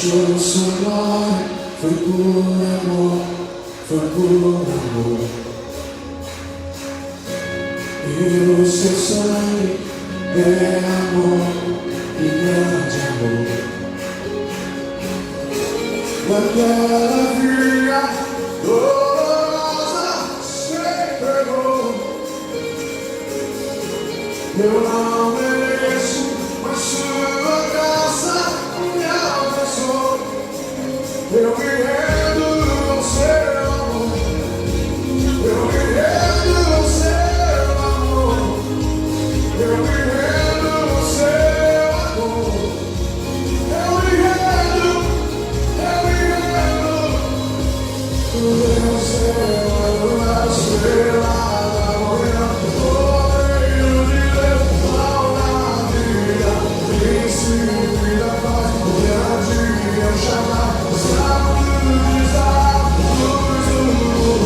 deixou sua glória, foi por amor, foi por amor. E o seu sangue é amor e grande amor. Naquela via dolorosa se entregou. Eu não mereço, mas sua graça me alcançou. Eu me rendo ao seu amor. Eu me rendo ao seu amor. Eu me rendo ao seu amor. Eu me rendo, eu me rendo. O céu, a estrela da manhã, o reino de Deus, na vida, príncipe da paz, o grande é o chamado, o sábio diz a luz do mundo.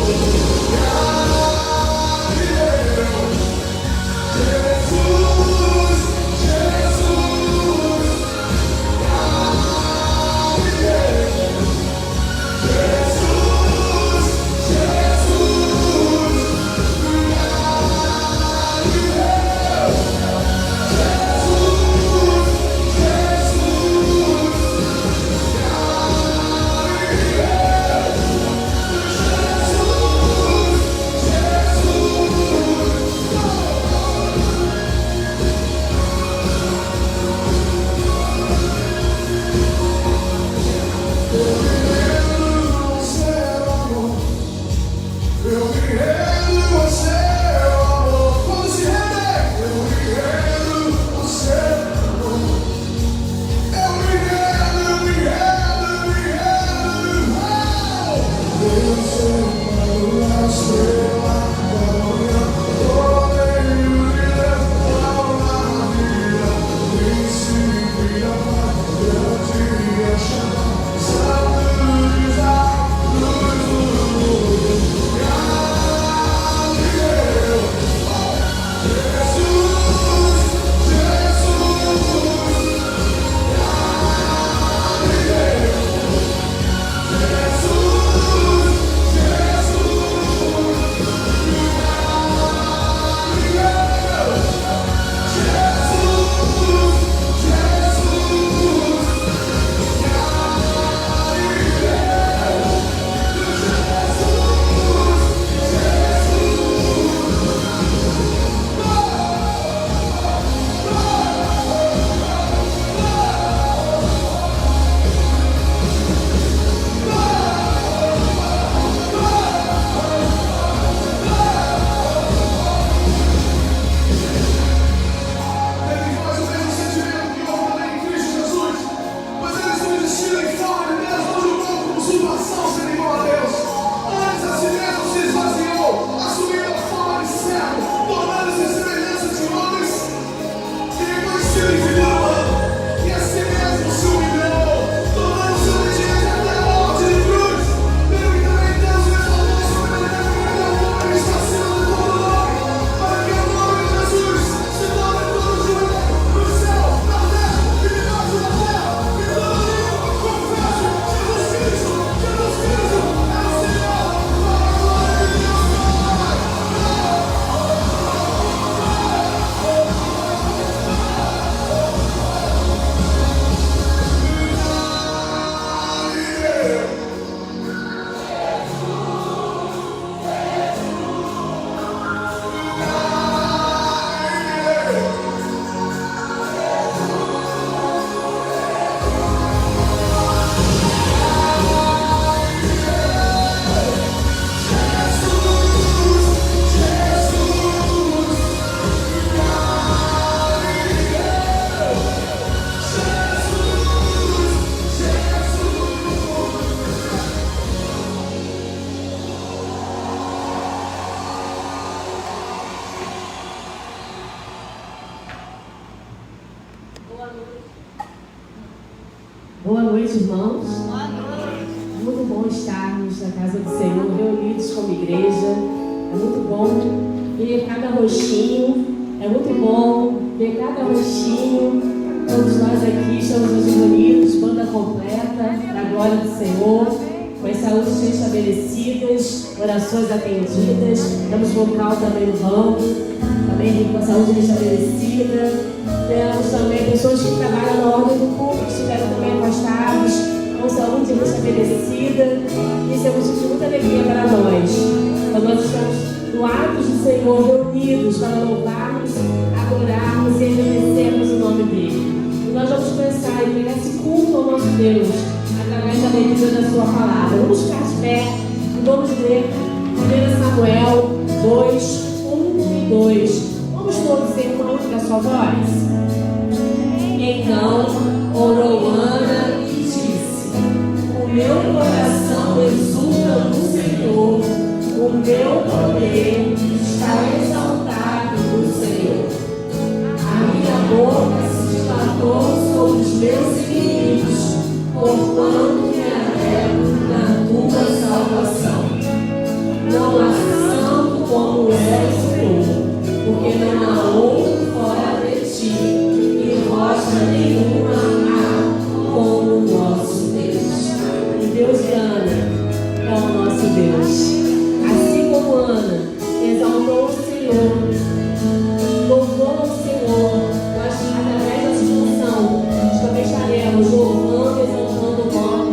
Boa noite, irmãos. Boa noite. Muito bom estarmos na casa do Senhor, reunidos como igreja. É muito bom ver cada rostinho. É muito bom ver cada rostinho. Todos nós aqui estamos reunidos, banda completa. glória do Senhor, com as saúdes restabelecidas, orações atendidas. Temos vocal também no banco, também com a saúde restabelecida. Temos também pessoas que trabalham na ordem do culto, que estiveram também afastados, com saúde restabelecida. Isso é motivo de muita alegria para nós. Então nós estamos no atos do Senhor reunidos para louvarmos, adorarmos e agradecermos o nome dele. E nós vamos começar a entregar esse culto ao nosso Deus através da leitura da sua palavra. Vamos ficar de pé e vamos ler 1 Samuel 2, 1 e 2. Vamos todos em uma única sua voz? Então orou Ana e disse: o meu coração exulta no Senhor, o meu poder está exaltado no Senhor. A minha boca se dilatou sobre os meus inimigos, porquanto me alegro na tua salvação. Não há santo como és tu, porque não há outro fora de ti, e rocha nenhuma há como o nosso Deus. E Deus de Ana é o nosso Deus. Assim como Ana exaltou o Senhor, louvou o Senhor, nós através dessa função, nós também estaremos louvando e exaltando o nome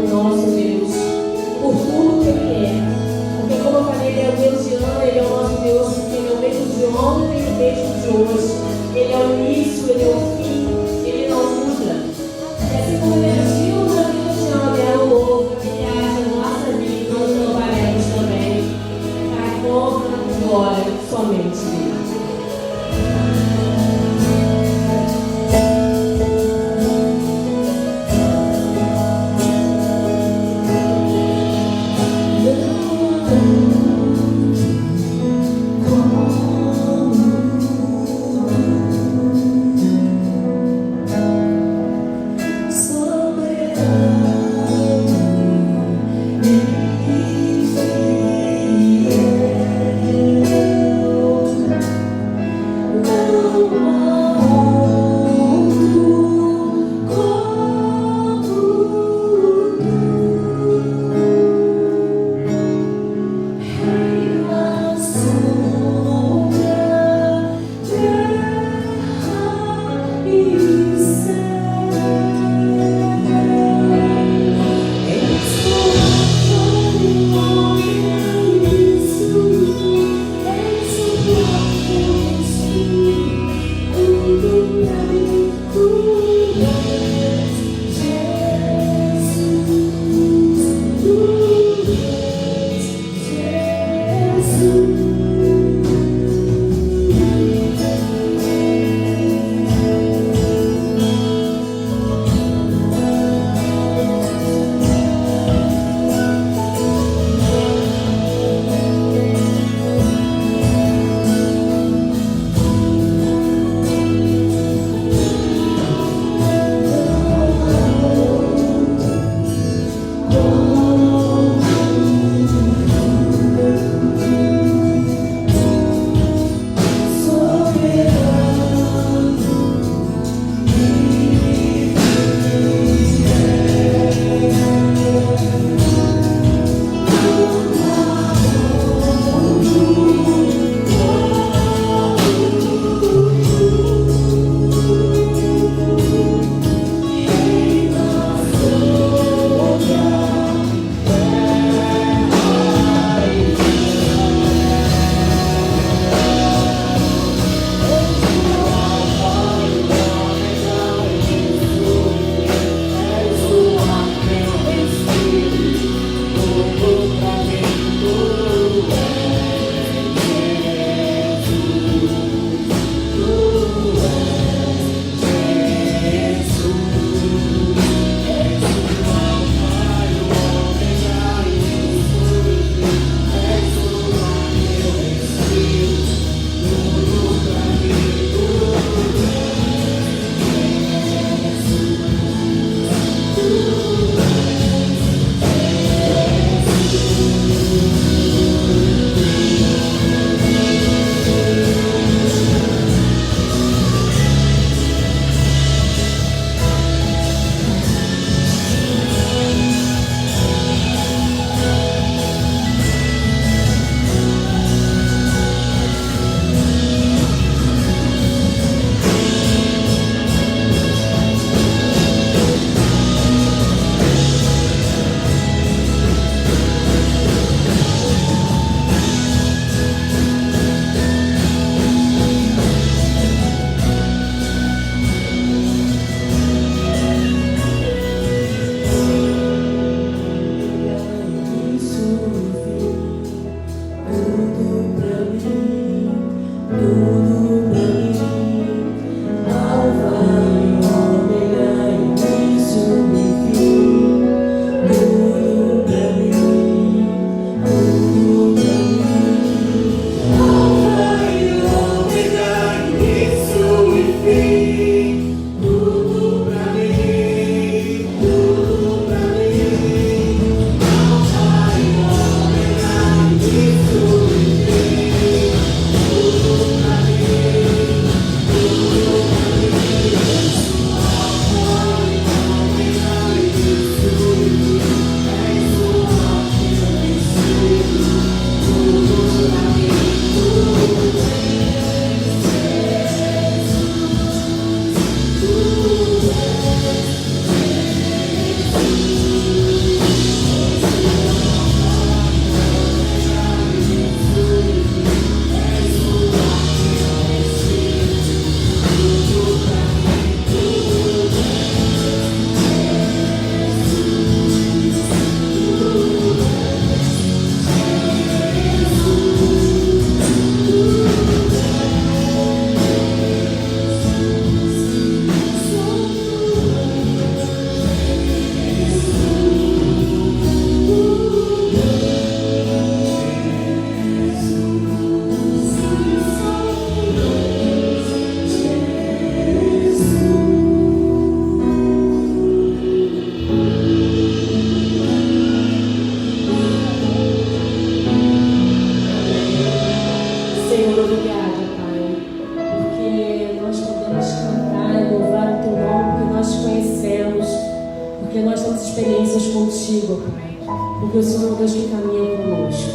porque nós temos experiências contigo, Pai. Porque o Senhor é um Deus que caminha conosco.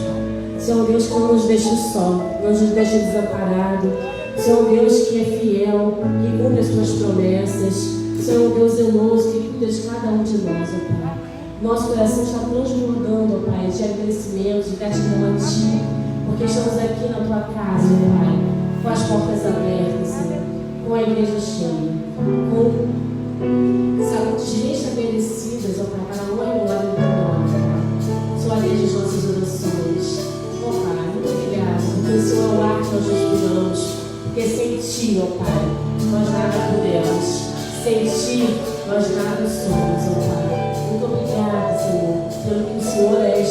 O Senhor é um Deus que não nos deixa só, não nos deixa desamparado. O Senhor é um Deus que é fiel, que cumpre as suas promessas. O Senhor é um Deus zeloso que cuida de cada um de nós, ó Pai. Nosso coração está transbordando, ó Pai, de agradecimento, de gratidão a Ti, porque estamos aqui na Tua casa, ó Pai, com as portas abertas, Senhor, com a igreja cheia, com saúdes restabelecidas, ó Pai, para a honra e glória do Teu nome, Pai. Só atende as nossas orações. Ó Pai, muito obrigada, porque o Senhor é o ar que nós respiramos, porque sem Ti, ó Pai, nós nada podemos. Sem Ti, nós nada somos, ó Pai. Muito obrigada, Senhor, pelo que o Senhor és.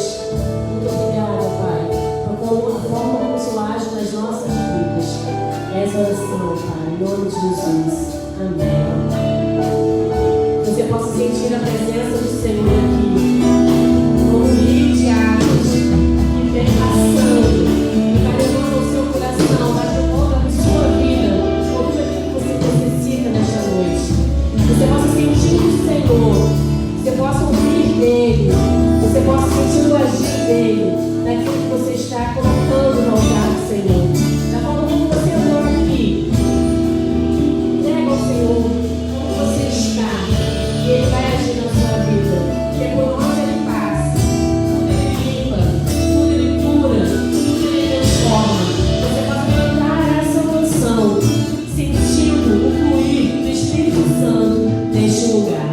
Muito obrigada, Pai, por a forma como o Senhor age nas nossas vidas. Essa oração, Pai, em nome de Jesus. Amém. Você possa sentir a presença do Senhor aqui, como um rio de águas que vem passando e vai levando o seu coração, vai levando a sua vida, tudo aquilo que você necessita nesta noite. Você possa sentir o Senhor, você possa ouvir dele, você possa sentir o agir dele, naquilo que você está colocando no altar do Senhor. Da forma como você andou aqui, entrega ao Senhor como você está, e Ele vai agir na sua vida. Porque por onde Ele passa, tudo Ele limpa, tudo Ele cura, tudo Ele transforma. Você pode cantar essa canção, sentindo o fluir do Espírito Santo neste lugar.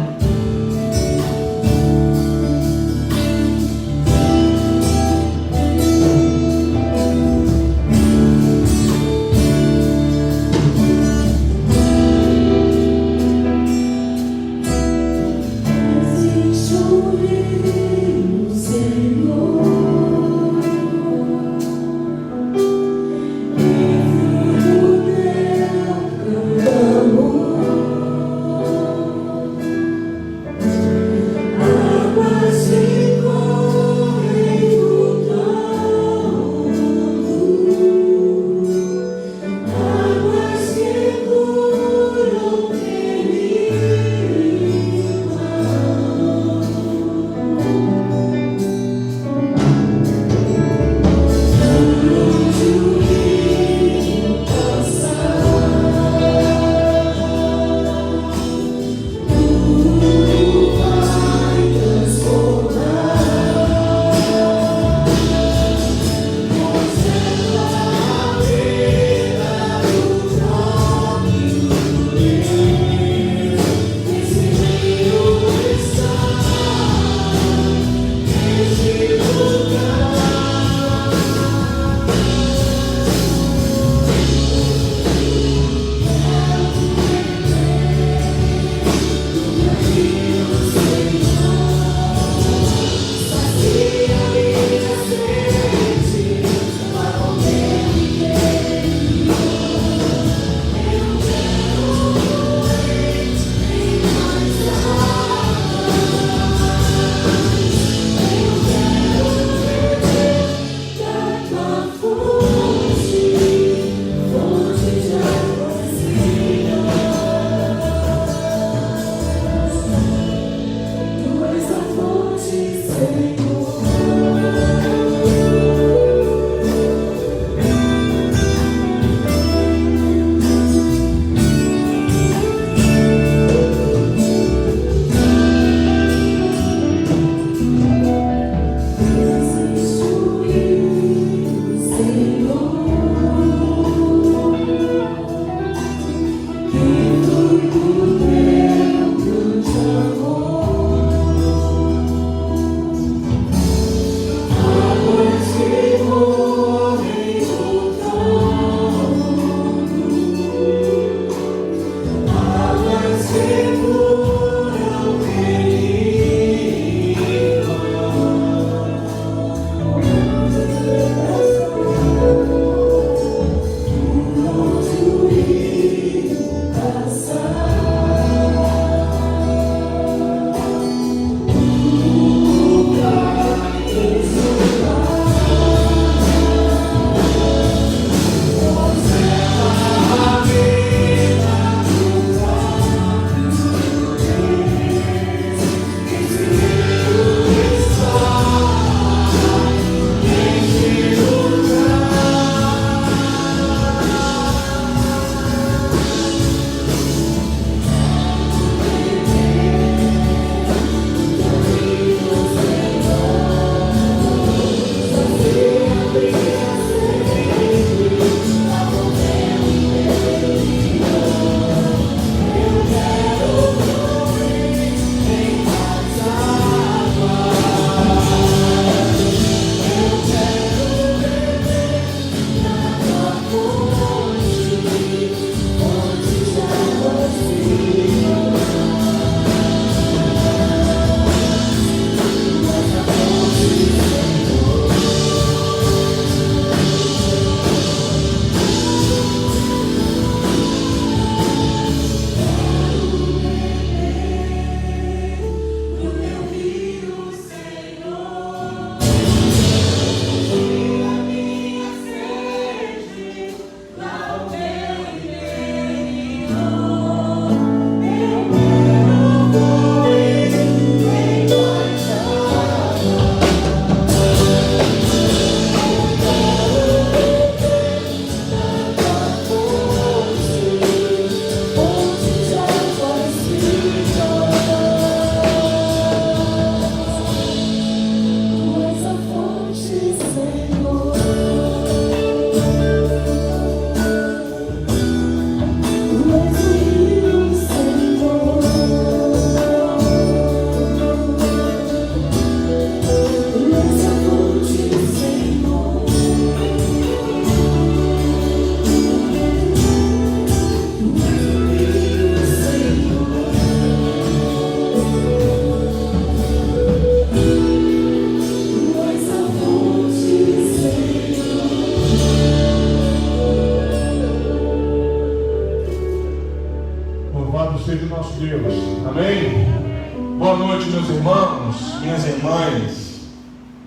irmãos, minhas irmãs,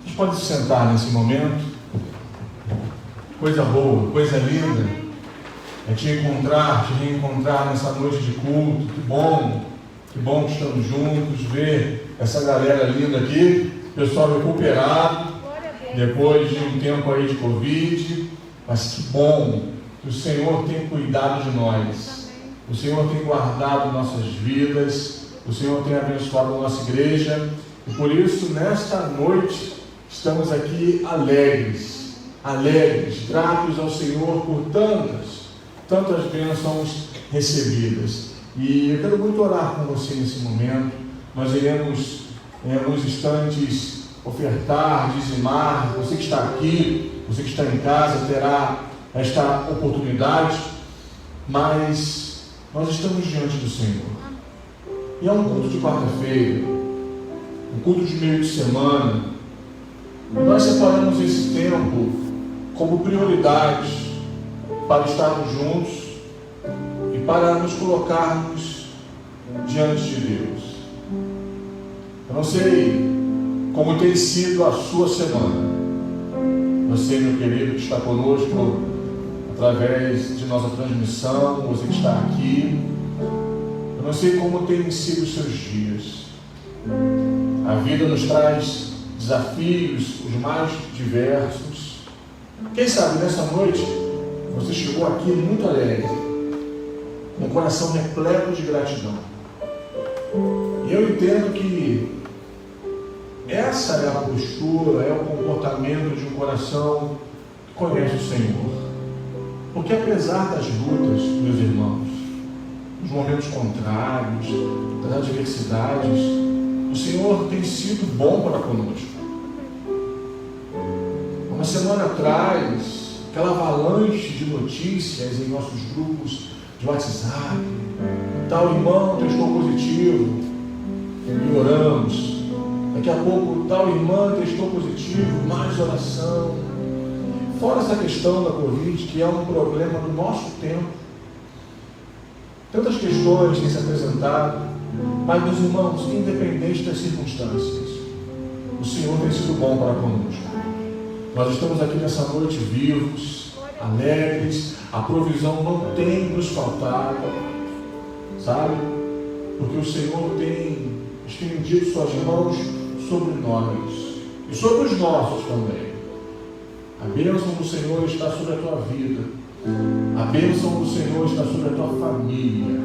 vocês podem se sentar nesse momento. Coisa boa, coisa linda é te reencontrar nessa noite de culto. Que bom que estamos juntos, ver essa galera linda aqui, pessoal recuperado depois de um tempo aí de Covid, mas que bom que o Senhor tem cuidado de nós, o Senhor tem guardado nossas vidas, o Senhor tem abençoado a nossa igreja, e por isso nesta noite estamos aqui alegres, gratos ao Senhor por tantas bênçãos recebidas. E eu quero muito orar com você nesse momento. Nós iremos em alguns instantes ofertar, dizimar. Você que está aqui, você que está em casa terá esta oportunidade, mas nós estamos diante do Senhor. E é um culto de quarta-feira, um culto de meio de semana. Nós separamos esse tempo como prioridade para estarmos juntos e para nos colocarmos diante de Deus. Eu não sei como tem sido a sua semana. Você, meu querido, que está conosco através de nossa transmissão, você que está aqui, eu não sei como tem sido os seus dias. A vida nos traz desafios os mais diversos. Quem sabe nessa noite você chegou aqui muito alegre, com o coração repleto de gratidão. E eu entendo que essa é a postura, é o comportamento de um coração que conhece o Senhor. Porque apesar das lutas, meus irmãos, dos momentos contrários, das adversidades, o Senhor tem sido bom para conosco. Uma semana atrás, aquela avalanche de notícias em nossos grupos de WhatsApp, tal irmão testou positivo e oramos. Daqui a pouco tal irmã testou positivo, mais oração. Fora essa questão da Covid, que é um problema do nosso tempo. Tantas questões têm se apresentado, mas, meus irmãos, independente das circunstâncias, o Senhor tem sido bom para conosco. Nós estamos aqui nessa noite vivos, alegres, a provisão não tem nos faltado, sabe? Porque o Senhor tem estendido suas mãos sobre nós e sobre os nossos também. A bênção do Senhor está sobre a tua vida, a bênção do Senhor está sobre a tua família.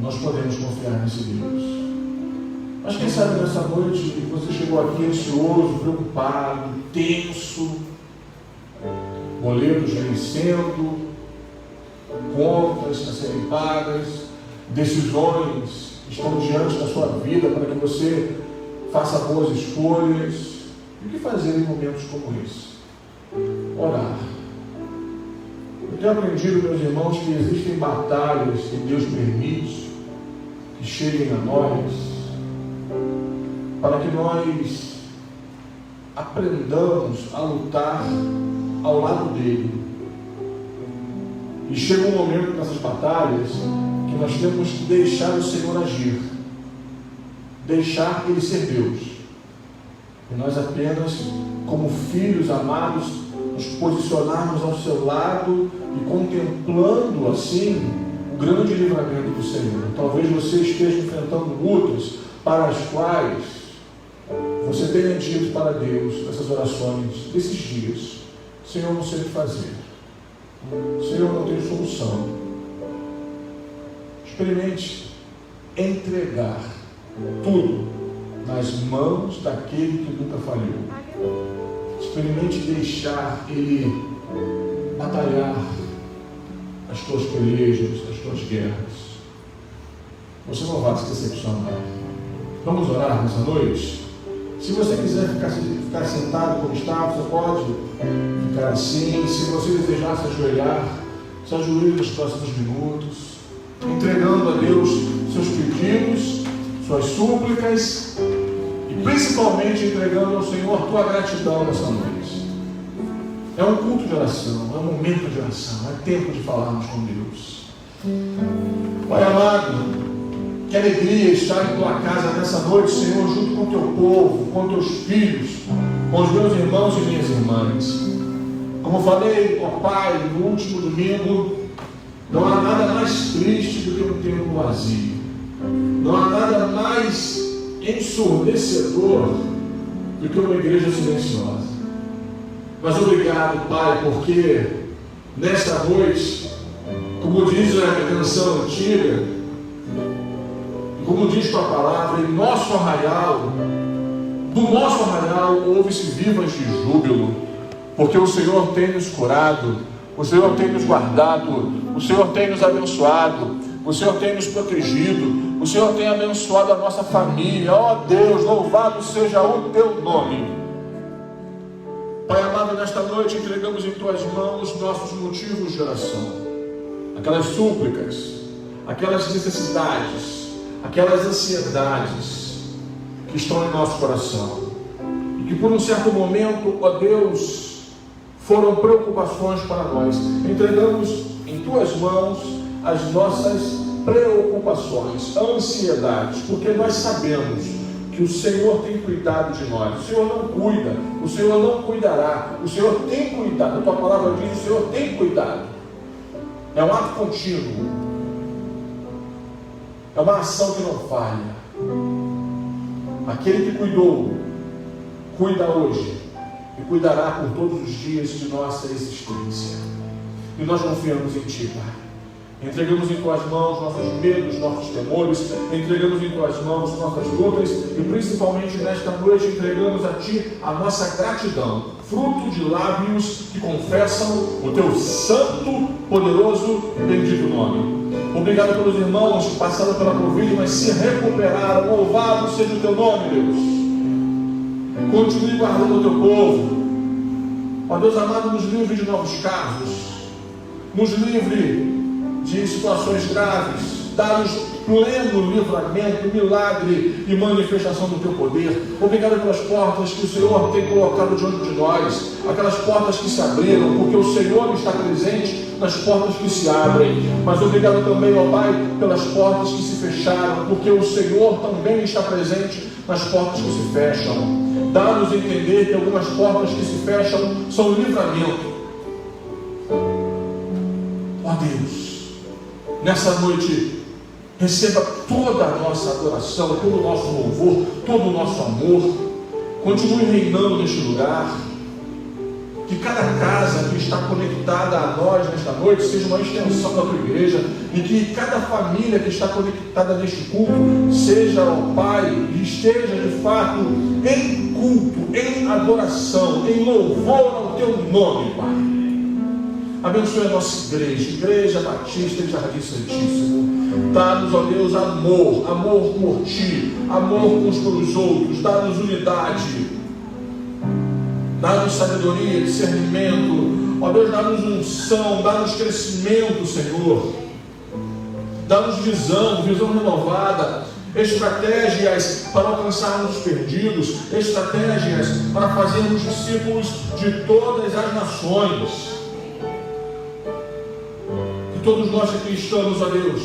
Nós podemos confiar nesse Deus. Mas quem sabe nessa noite você chegou aqui ansioso, preocupado, tenso, boletos vencendo, contas a serem pagas, decisões estão diante da sua vida para que você faça boas escolhas. E o que fazer em momentos como esse? Orar. Eu tenho aprendido, meus irmãos, que existem batalhas que Deus permite que cheguem a nós para que nós aprendamos a lutar ao lado dele. E chega um momento nessas batalhas que nós temos que deixar o Senhor agir, deixar Ele ser Deus, e nós apenas, como filhos amados, nos posicionarmos ao seu lado e contemplando assim o grande livramento do Senhor. Talvez você esteja enfrentando lutas para as quais você tenha dito para Deus nessas orações desses dias: Senhor, não sei o que fazer, Senhor, não tenho solução. Experimente entregar tudo nas mãos daquele que nunca falhou. Experimente deixar Ele batalhar as tuas pelejas, as tuas guerras. Você não vai se decepcionar. Vamos orar nessa noite? Se você quiser ficar sentado como está, você pode ficar assim. Se você desejar se ajoelhar, se ajoelhe nos próximos minutos, entregando a Deus seus pedidos, suas súplicas e principalmente entregando ao Senhor tua gratidão nessa noite. É um culto de oração, é um momento de oração, é tempo de falarmos com Deus. Pai amado, Que alegria estar em tua casa nessa noite, Senhor, junto com o teu povo, com teus filhos, com os meus irmãos e minhas irmãs. Como falei, ó Pai, no último domingo, não há nada mais triste do que um tempo vazio. Não há nada mais ensurdecedor do que uma igreja silenciosa. Mas obrigado, Pai, porque nesta noite, como diz a canção antiga, como diz tua palavra, em nosso arraial, do nosso arraial ouve-se vivas de júbilo, porque o Senhor tem nos curado, o Senhor tem nos guardado, o Senhor tem nos abençoado, o Senhor tem nos protegido, o Senhor tem abençoado a nossa família. Ó Deus, louvado seja o teu nome. Pai amado, nesta noite entregamos em tuas mãos nossos motivos de oração, aquelas súplicas, aquelas necessidades, aquelas ansiedades que estão em nosso coração e que por um certo momento, ó Deus, foram preocupações para nós. Entregamos em tuas mãos as nossas preocupações, ansiedades, porque nós sabemos que o Senhor tem cuidado de nós. O Senhor não cuida, o Senhor não cuidará, o Senhor tem cuidado. A tua palavra diz: o Senhor tem cuidado. É um ato contínuo, é uma ação que não falha. Aquele que cuidou, cuida hoje e cuidará por todos os dias de nossa existência. E nós confiamos em Ti, Pai. Entregamos em Tuas mãos nossos medos, nossos temores, entregamos em Tuas mãos nossas lutas e principalmente nesta noite entregamos a Ti a nossa gratidão, fruto de lábios que confessam o Teu santo, poderoso e bendito nome. Obrigado pelos irmãos que passaram pela Covid, mas se recuperaram. Louvado seja o Teu nome, Deus. Continue guardando o Teu povo. Ó Deus amado, nos livre de novos casos, nos livre de situações graves, dá-nos pleno livramento, milagre e manifestação do Teu poder. Obrigado pelas portas que o Senhor tem colocado diante de nós, aquelas portas que se abriram, porque o Senhor está presente nas portas que se abrem. Mas obrigado também, ó Pai, pelas portas que se fecharam, porque o Senhor também está presente nas portas que se fecham. Dá-nos a entender que algumas portas que se fecham são livramento. Ó Deus, nessa noite, receba toda a nossa adoração, todo o nosso louvor, todo o nosso amor. Continue reinando neste lugar. Que cada casa que está conectada a nós nesta noite seja uma extensão da tua igreja. E que cada família que está conectada neste culto seja, ó Pai, e esteja de fato em culto, em adoração, em louvor ao Teu nome, Pai. Abençoe a nossa igreja, Igreja Batista de Jardim Santíssimo. Dá-nos, ó Deus, amor, amor por Ti, amor uns pelos outros. Dá-nos unidade, dá-nos sabedoria, discernimento. Ó Deus, dá-nos unção, dá-nos crescimento, Senhor. Dá-nos visão renovada, estratégias para alcançarmos os perdidos, estratégias para fazermos discípulos de todas as nações. Todos nós que estamos, ó Deus,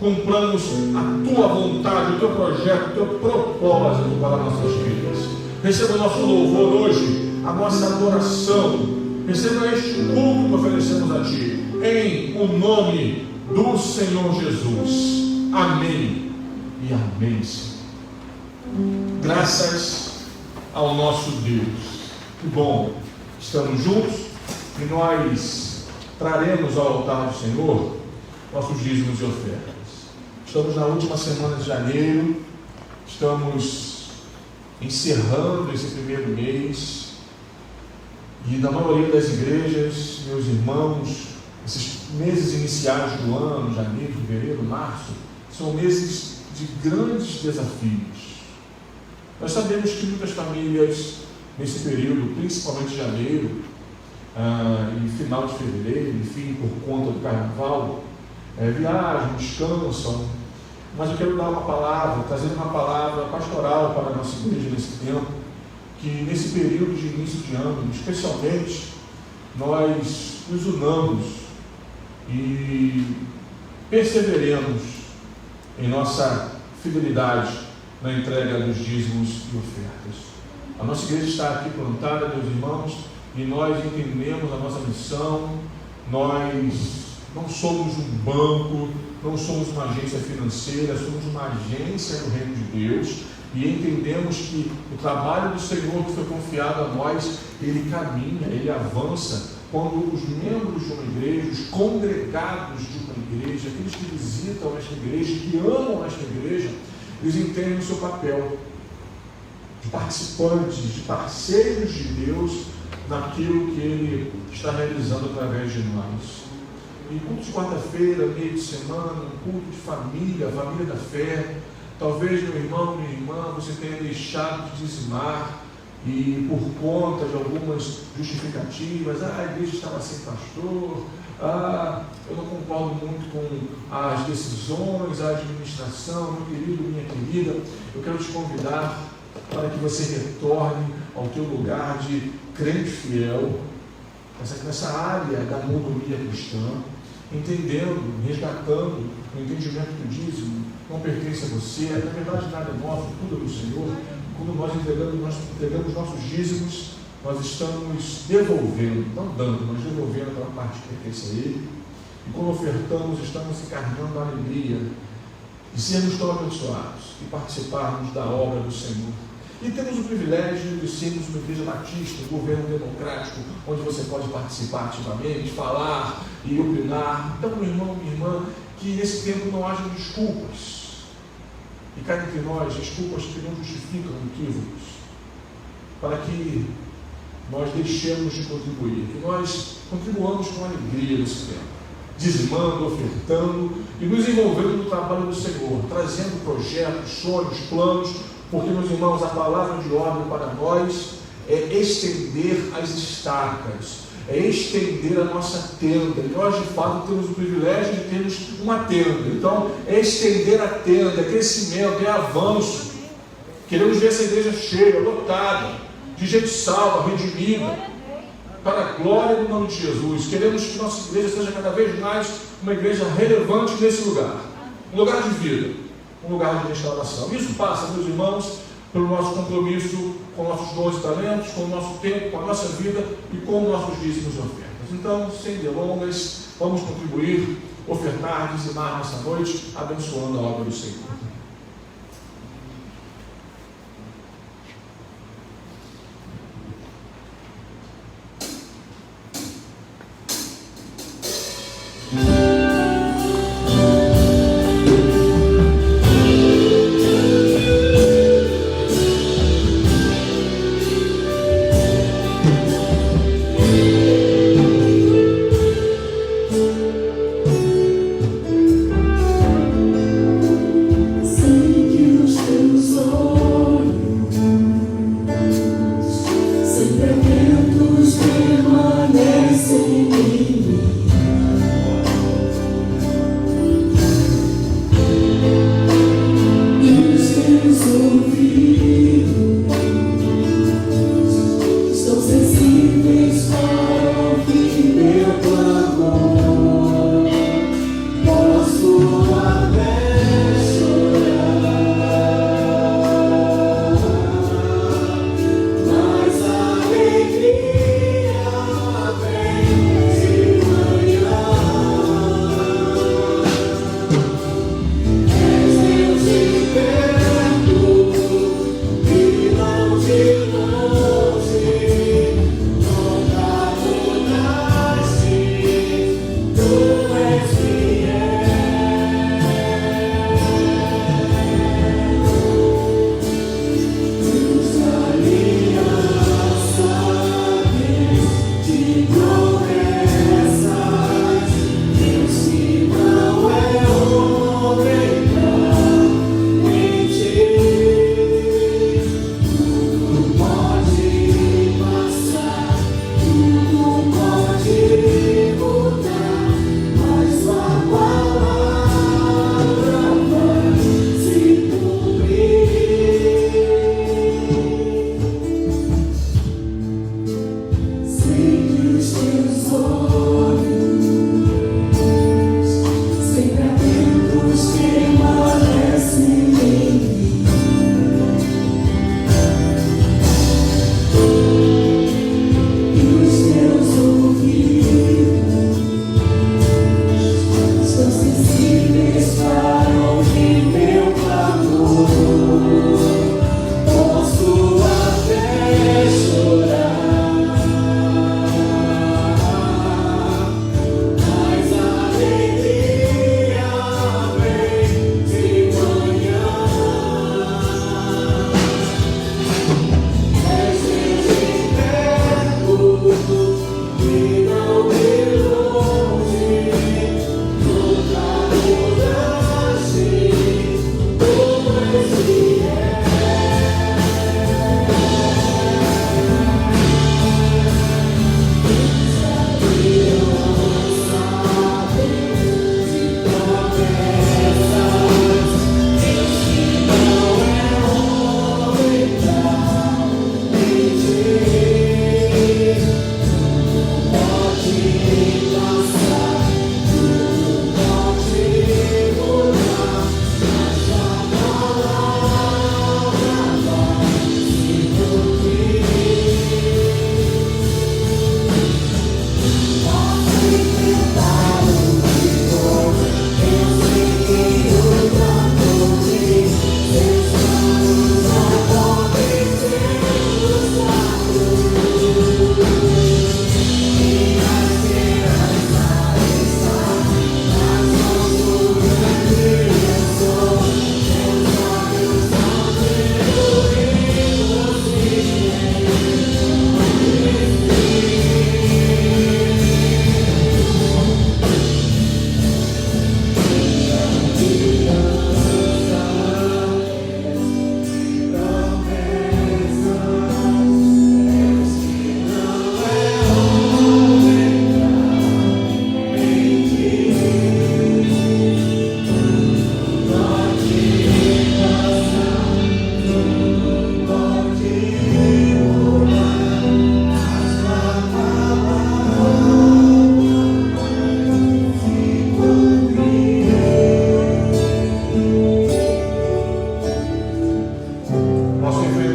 cumpramos a Tua vontade, o Teu projeto, o Teu propósito para nossas vidas. Receba o nosso louvor hoje, a nossa adoração. Receba este culto que oferecemos a Ti, em o nome do Senhor Jesus. Amém e amém, Senhor. Graças ao nosso Deus. Que bom, estamos juntos e nós traremos ao altar do Senhor nossos dízimos e ofertas. Estamos na última semana de janeiro, estamos encerrando esse primeiro mês, e na maioria das igrejas, meus irmãos, esses meses iniciais do ano, janeiro, fevereiro, março, são meses de grandes desafios. Nós sabemos que muitas famílias, nesse período, principalmente janeiro, e final de fevereiro, enfim, por conta do carnaval, viajam, descansam. Mas eu quero dar uma palavra, trazer uma palavra pastoral para a nossa igreja nesse tempo, que nesse período de início de ano, especialmente, nós nos unamos e perseveremos em nossa fidelidade na entrega dos dízimos e ofertas. A nossa igreja está aqui plantada, meus irmãos, e nós entendemos a nossa missão. Nós não somos um banco, não somos uma agência financeira, somos uma agência do Reino de Deus, e entendemos que o trabalho do Senhor que foi confiado a nós, ele caminha, ele avança quando os membros de uma igreja, os congregados de uma igreja, aqueles que visitam esta igreja, que amam esta igreja, eles entendem o seu papel de participantes, de parceiros de Deus naquilo que Ele está realizando através de nós. E culto de quarta-feira, meio de semana, um culto de família, família da fé. Talvez, meu irmão, minha irmã, você tenha deixado de dizimar e por conta de algumas justificativas, a igreja estava sem pastor, eu não concordo muito com as decisões, a administração, meu querido, minha querida, eu quero te convidar para que você retorne ao teu lugar de crente fiel, nessa área da mordomia cristã, entendendo, resgatando o entendimento do dízimo, não pertence a você, na verdade nada é nosso, tudo é do Senhor. Quando nós entregamos nossos dízimos, nós estamos devolvendo, não dando, mas devolvendo aquela parte que pertence a Ele. E quando ofertamos, estamos encarnando a alegria de sermos tão abençoados e participarmos da obra do Senhor. E temos o privilégio de sermos uma igreja batista, um governo democrático, onde você pode participar ativamente, falar e opinar. Então, meu irmão, minha irmã, que nesse tempo não haja desculpas. E cá entre nós, desculpas que não justificam equívocos, para que nós deixemos de contribuir, que nós contribuamos com alegria nesse tempo, dizimando, ofertando e nos envolvendo no trabalho do Senhor, trazendo projetos, sonhos, planos, porque, meus irmãos, a palavra de ordem para nós é estender as estacas, é estender a nossa tenda. E nós, de fato, temos o privilégio de termos uma tenda. Então, é estender a tenda, é crescimento, é avanço. Queremos ver essa igreja cheia, lotada, de gente salva, redimida, para a glória do nome de Jesus. Queremos que nossa igreja seja cada vez mais uma igreja relevante nesse lugar. Um lugar de vida, um lugar de restauração. Isso passa, meus irmãos, pelo nosso compromisso com nossos dons e talentos, com o nosso tempo, com a nossa vida e com nossos dízimos e ofertas. Então, sem delongas, vamos contribuir, ofertar, dizimar nessa noite, abençoando a obra do Senhor.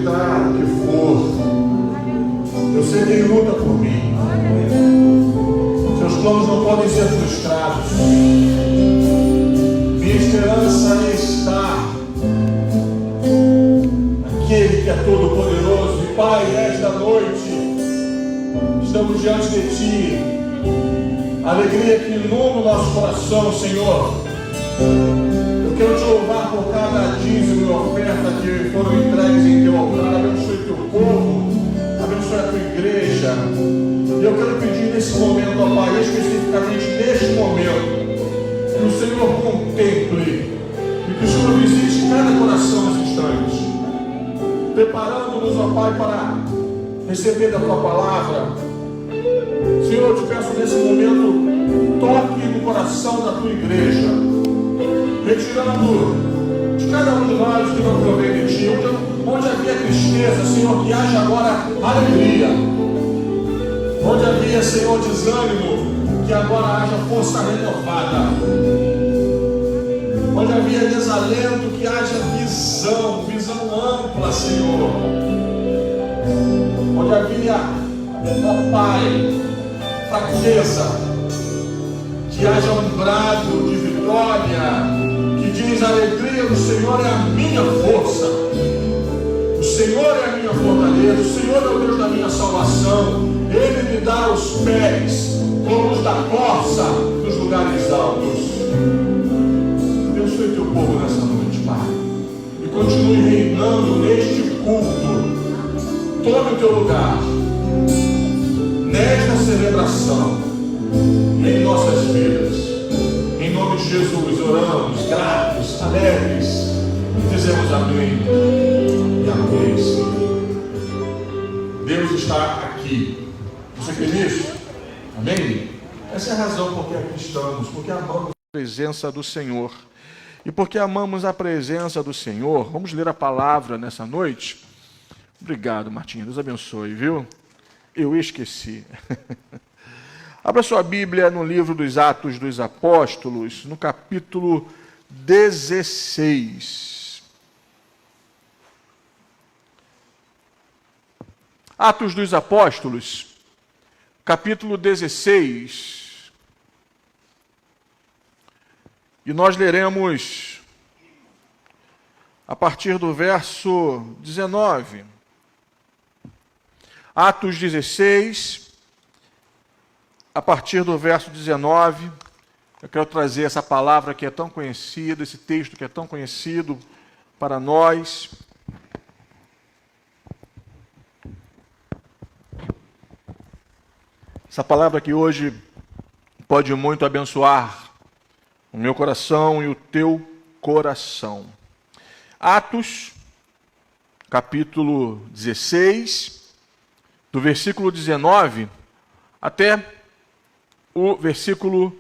acreditar o que for. Eu sei que Ele luta por mim. Seus planos não podem ser frustrados. Minha esperança está naquele que é todo-poderoso. E Pai, esta noite estamos diante de Ti. A alegria que inunda o nosso coração, Senhor. Eu quero Te louvar por cada dízimo e oferta que foram entregues em Teu altar. Abençoe Teu povo, abençoe a Tua igreja. E eu quero pedir nesse momento, ó Pai, especificamente neste momento, que o Senhor contemple e que o Senhor visite cada coração nesse instante, preparando-nos, ó Pai, para receber da Tua palavra. Senhor, eu Te peço nesse momento, toque no coração da Tua igreja, retirando de cada um de nós que não provém de Ti, onde havia tristeza, Senhor, que haja agora alegria, onde havia, Senhor, desânimo, que agora haja força renovada, onde havia desalento, que haja visão ampla, Senhor, onde havia, ó Pai, fraqueza, que haja um brado de vitória, que diz: a alegria do Senhor é a minha força, o Senhor é a minha fortaleza, o Senhor é o Deus da minha salvação, Ele me dá os pés como os da corça nos lugares altos. Abençoe Teu povo nessa noite, Pai, e continue reinando neste culto. Tome o Teu lugar nesta celebração em nossas vidas. Em nome de Jesus oramos, gratos, alegres, e dizemos amém e amém, Senhor. Deus está aqui. Você crê nisso? Amém? Essa é a razão por que aqui estamos, porque amamos a presença do Senhor. E porque amamos a presença do Senhor, vamos ler a palavra nessa noite. Obrigado, Martinha. Deus abençoe, viu? Eu esqueci. Abra sua Bíblia no livro dos Atos dos Apóstolos, no capítulo 16. Atos dos Apóstolos, capítulo 16. E nós leremos a partir do verso 19. Atos 16, a partir do verso 19, eu quero trazer essa palavra que é tão conhecida, esse texto que é tão conhecido para nós. Essa palavra que hoje pode muito abençoar o meu coração e o teu coração. Atos, capítulo 16, do versículo 19 até o versículo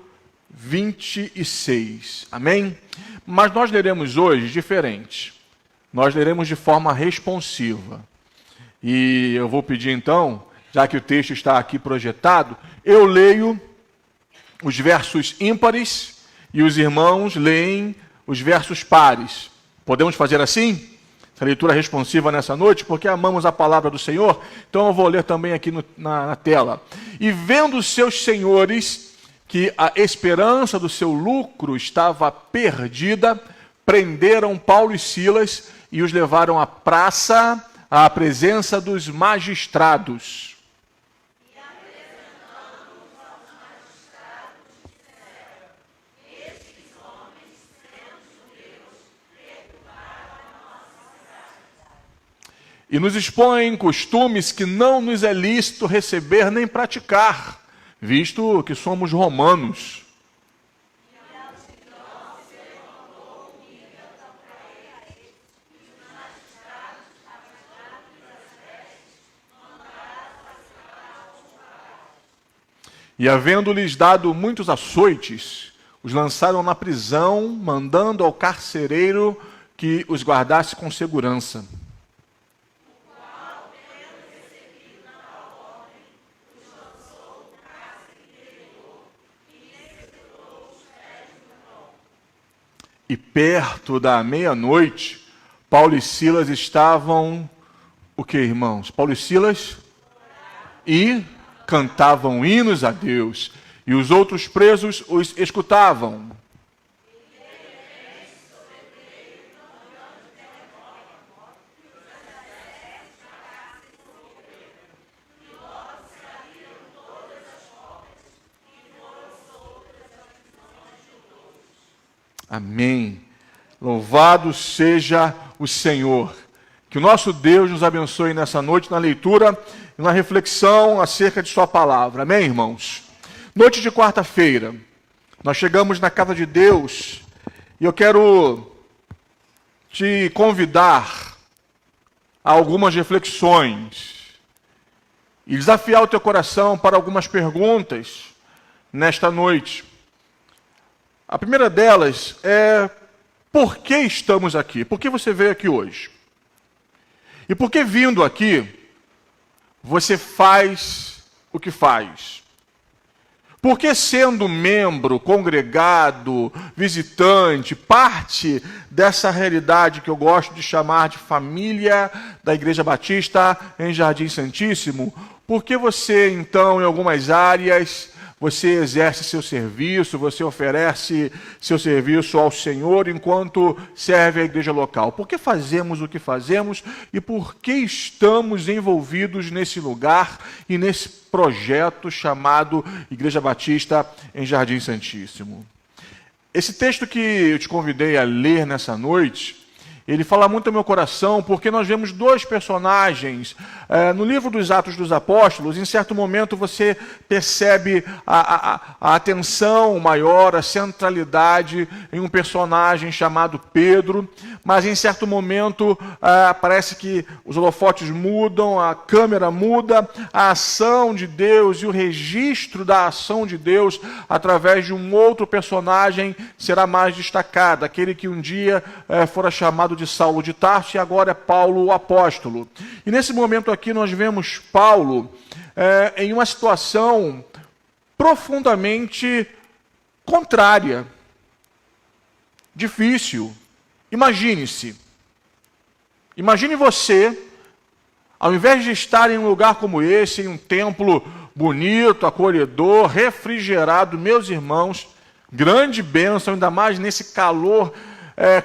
26. Amém? Mas nós leremos hoje diferente. Nós leremos de forma responsiva. E eu vou pedir então, já que o texto está aqui projetado, eu leio os versos ímpares e os irmãos leem os versos pares. Podemos fazer assim? Essa leitura responsiva nessa noite, porque amamos a palavra do Senhor. Então eu vou ler também aqui na tela. E vendo os seus senhores que a esperança do seu lucro estava perdida, prenderam Paulo e Silas e os levaram à praça, à presença dos magistrados. E nos expõem costumes que não nos é lícito receber nem praticar, visto que somos romanos. E havendo-lhes dado muitos açoites, os lançaram na prisão, mandando ao carcereiro que os guardasse com segurança. E perto da meia-noite, Paulo e Silas estavam o que, irmãos? Paulo e Silas e cantavam hinos a Deus, e os outros presos os escutavam. Amém. Louvado seja o Senhor. Que o nosso Deus nos abençoe nessa noite, na leitura e na reflexão acerca de sua palavra. Amém, irmãos? Noite de quarta-feira, nós chegamos na casa de Deus e eu quero te convidar a algumas reflexões e desafiar o teu coração para algumas perguntas nesta noite. A primeira delas é: por que estamos aqui? Por que você veio aqui hoje? E por que, vindo aqui, você faz o que faz? Por que, sendo membro, congregado, visitante, parte dessa realidade que eu gosto de chamar de família da Igreja Batista em Jardim Santíssimo, por que você, então, em algumas áreas, você exerce seu serviço, você oferece seu serviço ao Senhor enquanto serve a igreja local? Por que fazemos o que fazemos e por que estamos envolvidos nesse lugar e nesse projeto chamado Igreja Batista em Jardim Santíssimo? Esse texto que eu te convidei a ler nessa noite, ele fala muito ao meu coração, porque nós vemos dois personagens no livro dos Atos dos Apóstolos. Em certo momento você percebe a atenção maior, a centralidade em um personagem chamado Pedro, mas em certo momento parece que os holofotes mudam, a câmera muda, a ação de Deus e o registro da ação de Deus através de um outro personagem será mais destacado, aquele que um dia fora chamado de Saulo de Tarso e agora é Paulo o apóstolo. E nesse momento aqui nós vemos Paulo em uma situação profundamente contrária, difícil. Imagine você, ao invés de estar em um lugar como esse, em um templo bonito, acolhedor, refrigerado, meus irmãos, grande bênção, ainda mais nesse calor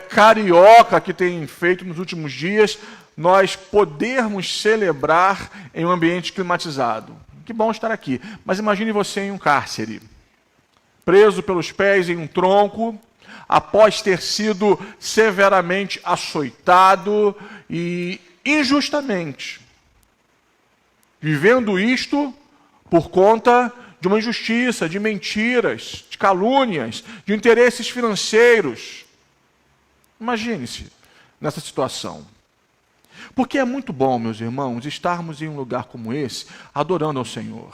carioca que tem feito nos últimos dias, nós podermos celebrar em um ambiente climatizado. Que bom estar aqui. Mas imagine você em um cárcere, preso pelos pés em um tronco, após ter sido severamente açoitado e injustamente, vivendo isto por conta de uma injustiça, de mentiras, de calúnias, de interesses financeiros. Imagine-se nessa situação. Porque é muito bom, meus irmãos, estarmos em um lugar como esse, adorando ao Senhor.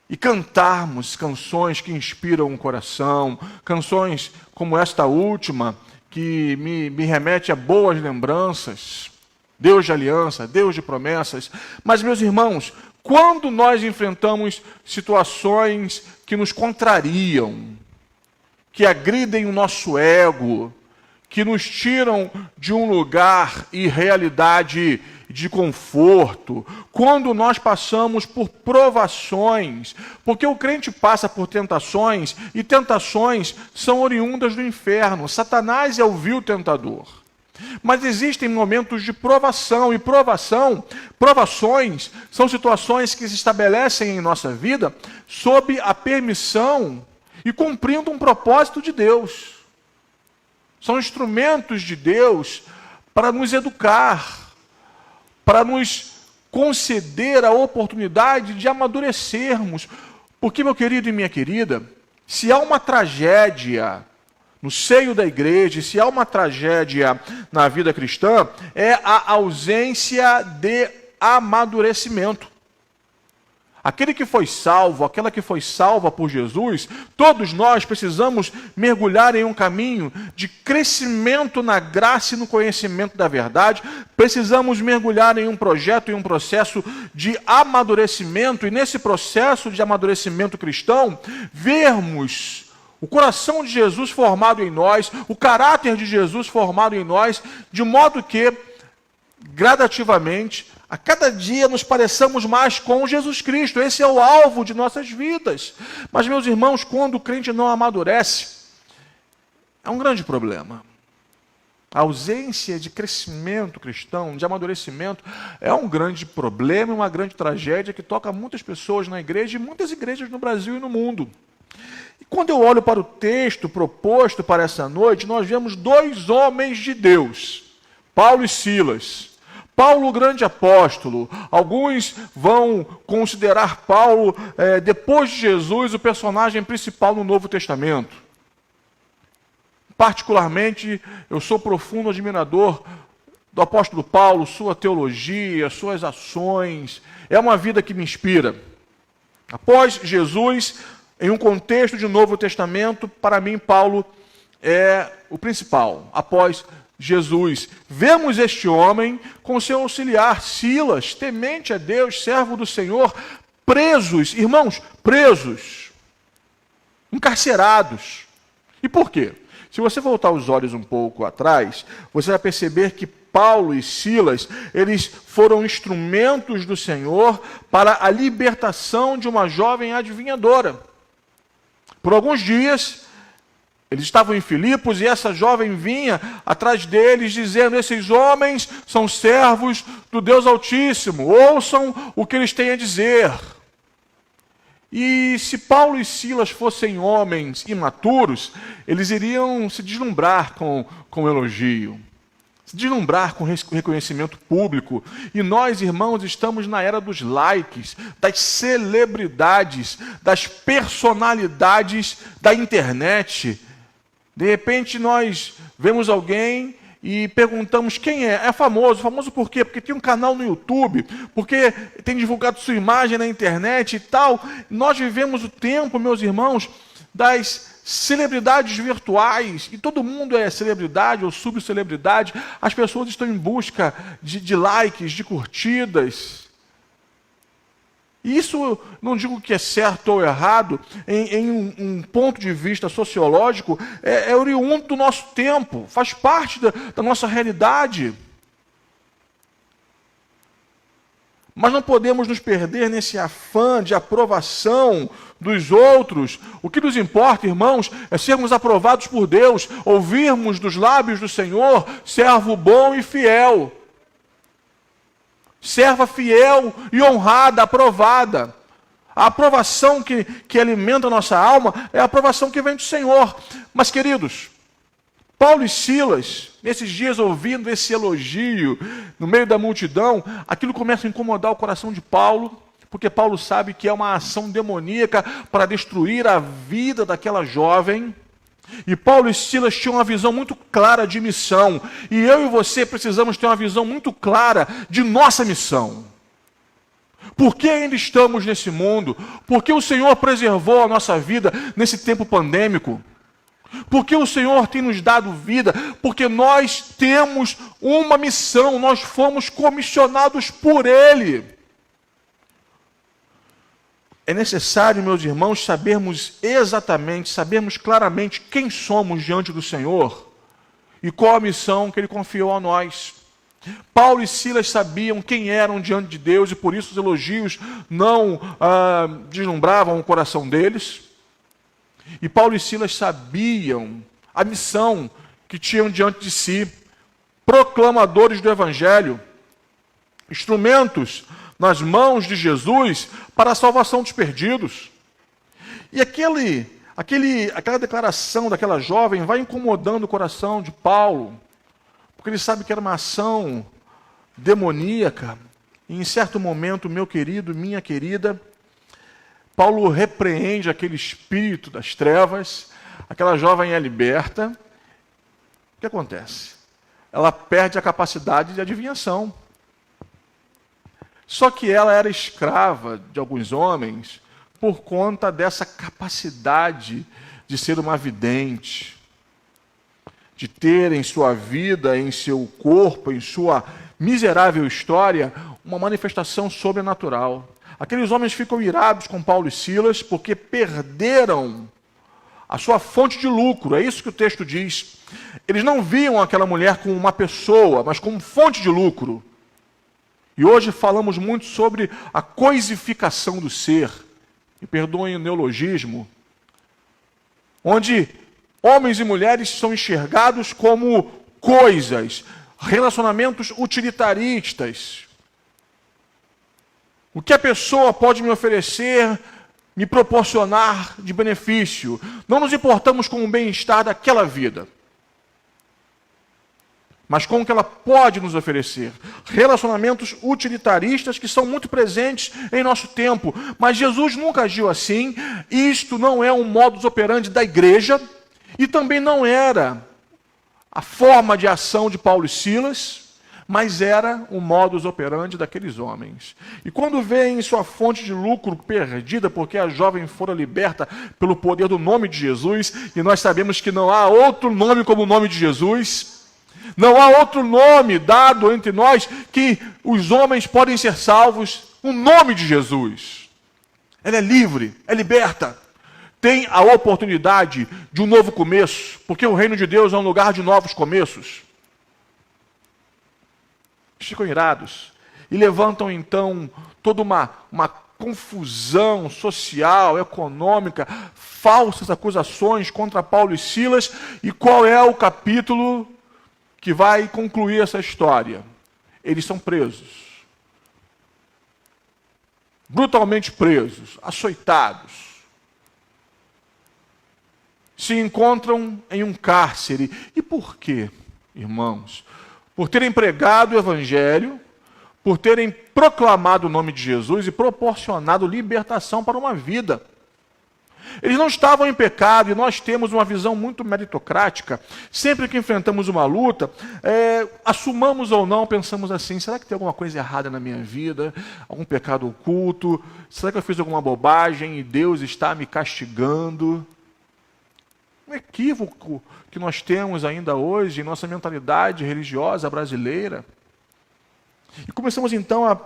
E cantarmos canções que inspiram o coração, canções como esta última, que me remete a boas lembranças. Deus de aliança, Deus de promessas. Mas, meus irmãos, quando nós enfrentamos situações que nos contrariam, que agridem o nosso ego, que nos tiram de um lugar e realidade de conforto, quando nós passamos por provações, porque o crente passa por tentações, e tentações são oriundas do inferno. Satanás é o vil tentador. Mas existem momentos de provação, e provações são situações que se estabelecem em nossa vida sob a permissão e cumprindo um propósito de Deus. São instrumentos de Deus para nos educar, para nos conceder a oportunidade de amadurecermos. Porque, meu querido e minha querida, se há uma tragédia no seio da igreja, se há uma tragédia na vida cristã, é a ausência de amadurecimento. Aquele que foi salvo, aquela que foi salva por Jesus, todos nós precisamos mergulhar em um caminho de crescimento na graça e no conhecimento da verdade. Precisamos mergulhar em um projeto, em um processo de amadurecimento. E nesse processo de amadurecimento cristão, vermos o coração de Jesus formado em nós, o caráter de Jesus formado em nós, de modo que gradativamente, a cada dia nos pareçamos mais com Jesus Cristo. Esse é o alvo de nossas vidas. Mas, meus irmãos, quando o crente não amadurece, é um grande problema. A ausência de crescimento cristão, de amadurecimento, é um grande problema, uma grande tragédia que toca muitas pessoas na igreja e muitas igrejas no Brasil e no mundo. E quando eu olho para o texto proposto para essa noite, nós vemos dois homens de Deus, Paulo e Silas. Paulo, o grande apóstolo. Alguns vão considerar Paulo, depois de Jesus, o personagem principal no Novo Testamento. Particularmente, eu sou profundo admirador do apóstolo Paulo, sua teologia, suas ações. É uma vida que me inspira. Após Jesus, em um contexto de Novo Testamento, para mim, Paulo é o principal. Após Jesus, vemos este homem com seu auxiliar, Silas, temente a Deus, servo do Senhor, presos, irmãos, presos, encarcerados. E por quê? Se você voltar os olhos um pouco atrás, você vai perceber que Paulo e Silas, eles foram instrumentos do Senhor para a libertação de uma jovem adivinhadora. Por alguns dias, eles estavam em Filipos e essa jovem vinha atrás deles dizendo: esses homens são servos do Deus Altíssimo, ouçam o que eles têm a dizer. E se Paulo e Silas fossem homens imaturos, eles iriam se deslumbrar com o elogio, se deslumbrar com reconhecimento público. E nós, irmãos, estamos na era dos likes, das celebridades, das personalidades da internet. De repente nós vemos alguém e perguntamos quem é. É famoso. Famoso por quê? Porque tem um canal no YouTube, porque tem divulgado sua imagem na internet e tal. Nós vivemos o tempo, meus irmãos, das celebridades virtuais. E todo mundo é celebridade ou subcelebridade. As pessoas estão em busca de likes, de curtidas. Isso, não digo que é certo ou errado, em um ponto de vista sociológico, é oriundo do nosso tempo, faz parte da nossa realidade. Mas não podemos nos perder nesse afã de aprovação dos outros. O que nos importa, irmãos, é sermos aprovados por Deus, ouvirmos dos lábios do Senhor, servo bom e fiel. Serva fiel e honrada, aprovada. A aprovação que alimenta a nossa alma é a aprovação que vem do Senhor. Mas, queridos, Paulo e Silas, nesses dias ouvindo esse elogio no meio da multidão, aquilo começa a incomodar o coração de Paulo, porque Paulo sabe que é uma ação demoníaca para destruir a vida daquela jovem. E Paulo e Silas tinham uma visão muito clara de missão. E eu e você precisamos ter uma visão muito clara de nossa missão. Por que ainda estamos nesse mundo? Por que o Senhor preservou a nossa vida nesse tempo pandêmico? Por que o Senhor tem nos dado vida? Porque nós temos uma missão, nós fomos comissionados por Ele. É necessário, meus irmãos, sabermos claramente quem somos diante do Senhor e qual a missão que Ele confiou a nós. Paulo e Silas sabiam quem eram diante de Deus e por isso os elogios não deslumbravam o coração deles. E Paulo e Silas sabiam a missão que tinham diante de si, proclamadores do Evangelho, instrumentos nas mãos de Jesus para a salvação dos perdidos. E aquela declaração daquela jovem vai incomodando o coração de Paulo, porque ele sabe que era uma ação demoníaca. E em certo momento, meu querido, minha querida, Paulo repreende aquele espírito das trevas, aquela jovem é liberta. O que acontece? Ela perde a capacidade de adivinhação. Só que ela era escrava de alguns homens por conta dessa capacidade de ser uma vidente, de ter em sua vida, em seu corpo, em sua miserável história, uma manifestação sobrenatural. Aqueles homens ficam irados com Paulo e Silas porque perderam a sua fonte de lucro. É isso que o texto diz. Eles não viam aquela mulher como uma pessoa, mas como fonte de lucro. E hoje falamos muito sobre a coisificação do ser, e perdoem o neologismo, onde homens e mulheres são enxergados como coisas, relacionamentos utilitaristas. O que a pessoa pode me oferecer, me proporcionar de benefício. Não nos importamos com o bem-estar daquela vida, mas com o que ela pode nos oferecer. Relacionamentos utilitaristas que são muito presentes em nosso tempo. Mas Jesus nunca agiu assim. Isto não é um modus operandi da igreja e também não era a forma de ação de Paulo e Silas, mas era o modus operandi daqueles homens. E quando veem sua fonte de lucro perdida, porque a jovem fora liberta pelo poder do nome de Jesus, e nós sabemos que não há outro nome como o nome de Jesus, não há outro nome dado entre nós que os homens podem ser salvos, o nome de Jesus. Ela é livre, é liberta, tem a oportunidade de um novo começo, porque o reino de Deus é um lugar de novos começos. Ficam irados e levantam então toda uma confusão social, econômica, falsas acusações contra Paulo e Silas. E qual é o capítulo que vai concluir essa história? Eles são presos, brutalmente presos, açoitados. Se encontram em um cárcere. E por quê, irmãos? Por terem pregado o Evangelho, por terem proclamado o nome de Jesus e proporcionado libertação para uma vida. Eles não estavam em pecado, e nós temos uma visão muito meritocrática. Sempre que enfrentamos uma luta, assumamos ou não, pensamos assim: será que tem alguma coisa errada na minha vida? Algum pecado oculto? Será que eu fiz alguma bobagem e Deus está me castigando? Um equívoco que nós temos ainda hoje em nossa mentalidade religiosa brasileira. E começamos então a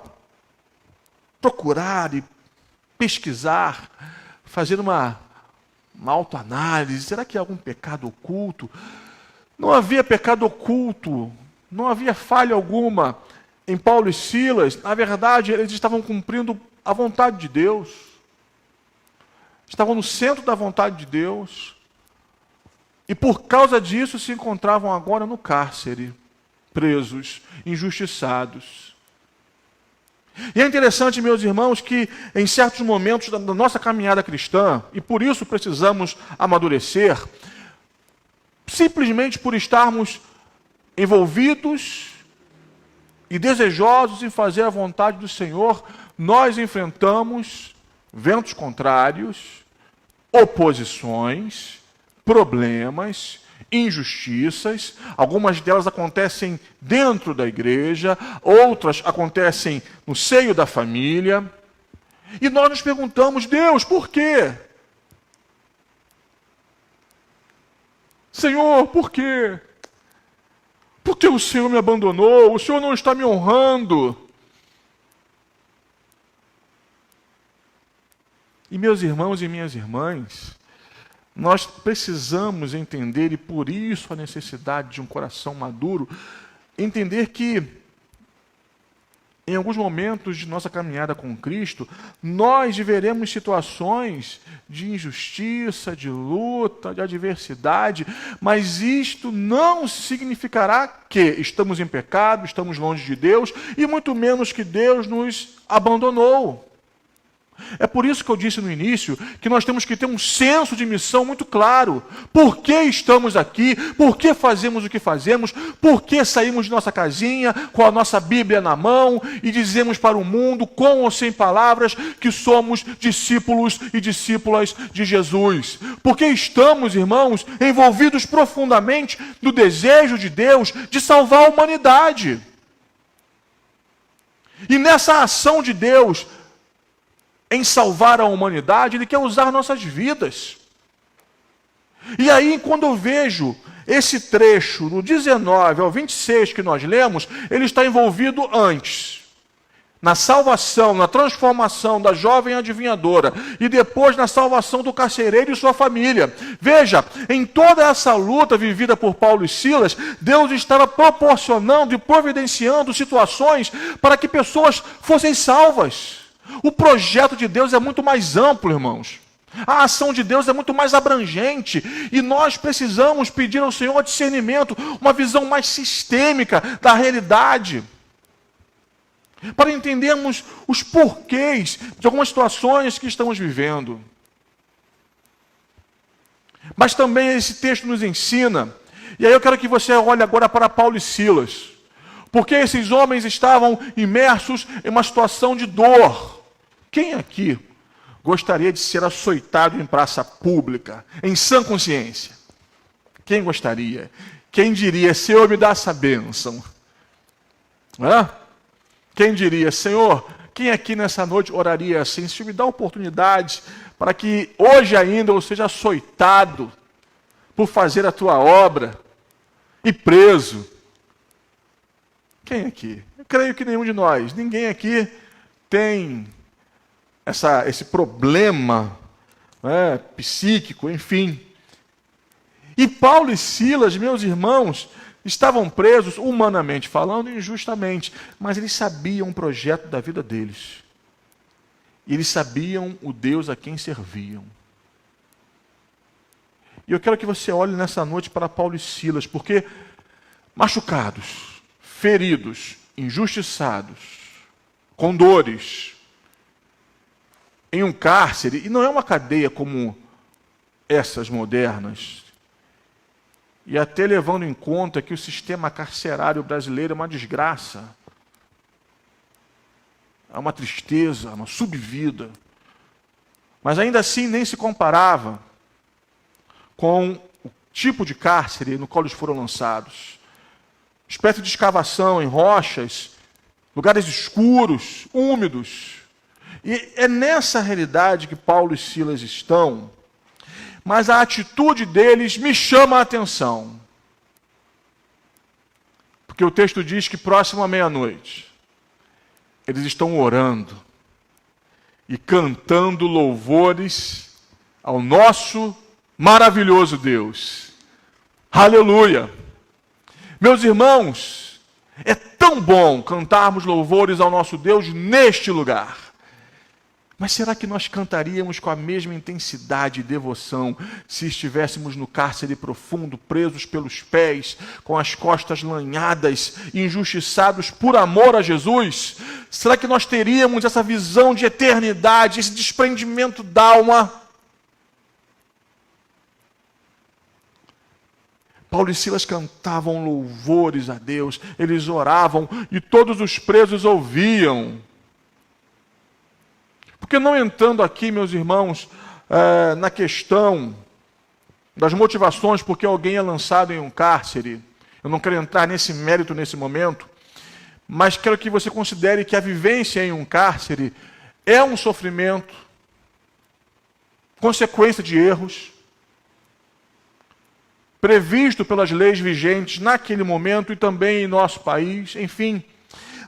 procurar e pesquisar, fazer uma autoanálise. Será que há algum pecado oculto? Não havia pecado oculto, não havia falha alguma em Paulo e Silas. Na verdade, eles estavam cumprindo a vontade de Deus. Estavam no centro da vontade de Deus. E por causa disso se encontravam agora no cárcere, presos, injustiçados. E é interessante, meus irmãos, que em certos momentos da nossa caminhada cristã, e por isso precisamos amadurecer, simplesmente por estarmos envolvidos e desejosos em fazer a vontade do Senhor, nós enfrentamos ventos contrários, oposições, problemas, injustiças. Algumas delas acontecem dentro da igreja, outras acontecem no seio da família. E nós nos perguntamos: Deus, por quê? Senhor, por quê? Por que o Senhor me abandonou? O Senhor não está me honrando. E meus irmãos e minhas irmãs, nós precisamos entender, e por isso a necessidade de um coração maduro, entender que em alguns momentos de nossa caminhada com Cristo, nós viveremos situações de injustiça, de luta, de adversidade, mas isto não significará que estamos em pecado, estamos longe de Deus, e muito menos que Deus nos abandonou. É por isso que eu disse no início que nós temos que ter um senso de missão muito claro. Por que estamos aqui? Por que fazemos o que fazemos? Por que saímos de nossa casinha com a nossa Bíblia na mão e dizemos para o mundo, com ou sem palavras, que somos discípulos e discípulas de Jesus? Porque estamos, irmãos, envolvidos profundamente no desejo de Deus de salvar a humanidade. E nessa ação de Deus em salvar a humanidade, Ele quer usar nossas vidas. E aí, quando eu vejo esse trecho, do 19 ao 26 que nós lemos, ele está envolvido antes. na salvação, na transformação da jovem adivinhadora e depois na salvação do carcereiro e sua família. Veja, em toda essa luta vivida por Paulo e Silas, Deus estava proporcionando e providenciando situações para que pessoas fossem salvas. O projeto de Deus é muito mais amplo, irmãos. A ação de Deus é muito mais abrangente e nós precisamos pedir ao Senhor discernimento, uma visão mais sistêmica da realidade, para entendermos os porquês de algumas situações que estamos vivendo. Mas também esse texto nos ensina, e aí eu quero que você olhe agora para Paulo e Silas, porque esses homens estavam imersos em uma situação de dor. Quem aqui gostaria de ser açoitado em praça pública, em sã consciência? Quem gostaria? Quem diria, Senhor, me dá essa bênção? Quem diria, Senhor, quem aqui nessa noite oraria assim, Senhor, me dá oportunidade para que hoje ainda eu seja açoitado por fazer a tua obra e preso? Quem aqui? Eu creio que nenhum de nós, ninguém aqui tem esse problema psíquico, enfim. E Paulo e Silas, meus irmãos, estavam presos, humanamente falando, injustamente, mas eles sabiam o projeto da vida deles. E eles sabiam o Deus a quem serviam. E eu quero que você olhe nessa noite para Paulo e Silas, porque machucados, feridos, injustiçados, com dores, em um cárcere, e não é uma cadeia como essas modernas, e até levando em conta que o sistema carcerário brasileiro é uma desgraça, é uma tristeza, uma subvida, mas ainda assim nem se comparava com o tipo de cárcere no qual eles foram lançados. Espécie de escavação em rochas, lugares escuros, úmidos. E é nessa realidade que Paulo e Silas estão, mas a atitude deles me chama a atenção. Porque o texto diz que próximo à meia-noite, eles estão orando e cantando louvores ao nosso maravilhoso Deus. Aleluia! Meus irmãos, é tão bom cantarmos louvores ao nosso Deus neste lugar. Mas será que nós cantaríamos com a mesma intensidade e devoção se estivéssemos no cárcere profundo, presos pelos pés, com as costas lanhadas, injustiçados por amor a Jesus? Será que nós teríamos essa visão de eternidade, esse desprendimento da alma? Paulo e Silas cantavam louvores a Deus, eles oravam e todos os presos ouviam. Porque não entrando aqui, meus irmãos, na questão das motivações porque alguém é lançado em um cárcere, eu não quero entrar nesse mérito nesse momento, mas quero que você considere que a vivência em um cárcere é um sofrimento, consequência de erros, previsto pelas leis vigentes naquele momento e também em nosso país, enfim.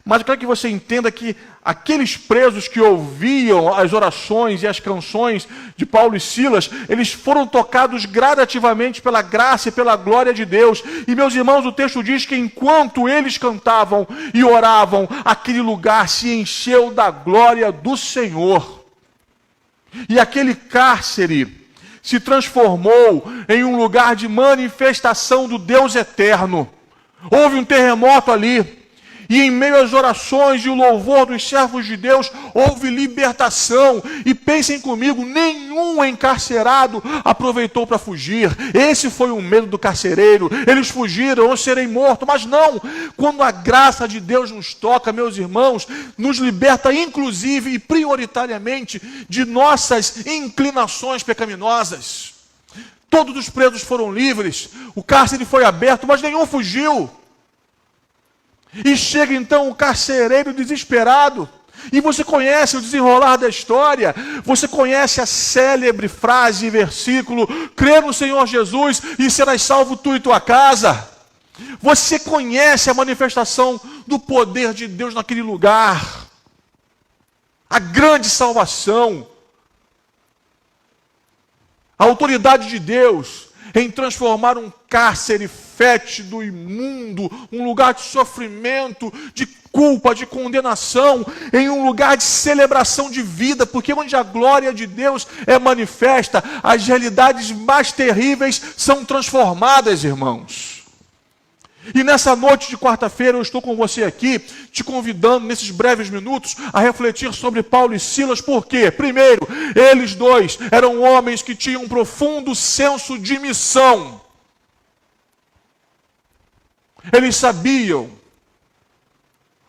Mas eu quero que você entenda que aqueles presos que ouviam as orações e as canções de Paulo e Silas, eles foram tocados gradativamente pela graça e pela glória de Deus. E, meus irmãos, o texto diz que enquanto eles cantavam e oravam, aquele lugar se encheu da glória do Senhor. E aquele cárcere se transformou em um lugar de manifestação do Deus eterno. Houve um terremoto ali. E em meio às orações e o louvor dos servos de Deus, houve libertação. E pensem comigo, nenhum encarcerado aproveitou para fugir. Esse foi o medo do carcereiro. Eles fugiram ou serem mortos. Mas não, quando a graça de Deus nos toca, meus irmãos, nos liberta inclusive e prioritariamente de nossas inclinações pecaminosas. Todos os presos foram livres, o cárcere foi aberto, mas nenhum fugiu. E chega então o carcereiro desesperado. E você conhece o desenrolar da história. Você conhece a célebre frase e versículo: crê no Senhor Jesus e serás salvo tu e tua casa. Você conhece a manifestação do poder de Deus naquele lugar. a grande salvação, a autoridade de Deus em transformar um cárcere fétido, imundo, um lugar de sofrimento, de culpa, de condenação, em um lugar de celebração de vida, porque onde a glória de Deus é manifesta, as realidades mais terríveis são transformadas, irmãos. E nessa noite de quarta-feira eu estou com você aqui, te convidando nesses breves minutos a refletir sobre Paulo e Silas. Por quê? Primeiro, eles dois eram homens que tinham um profundo senso de missão. Eles sabiam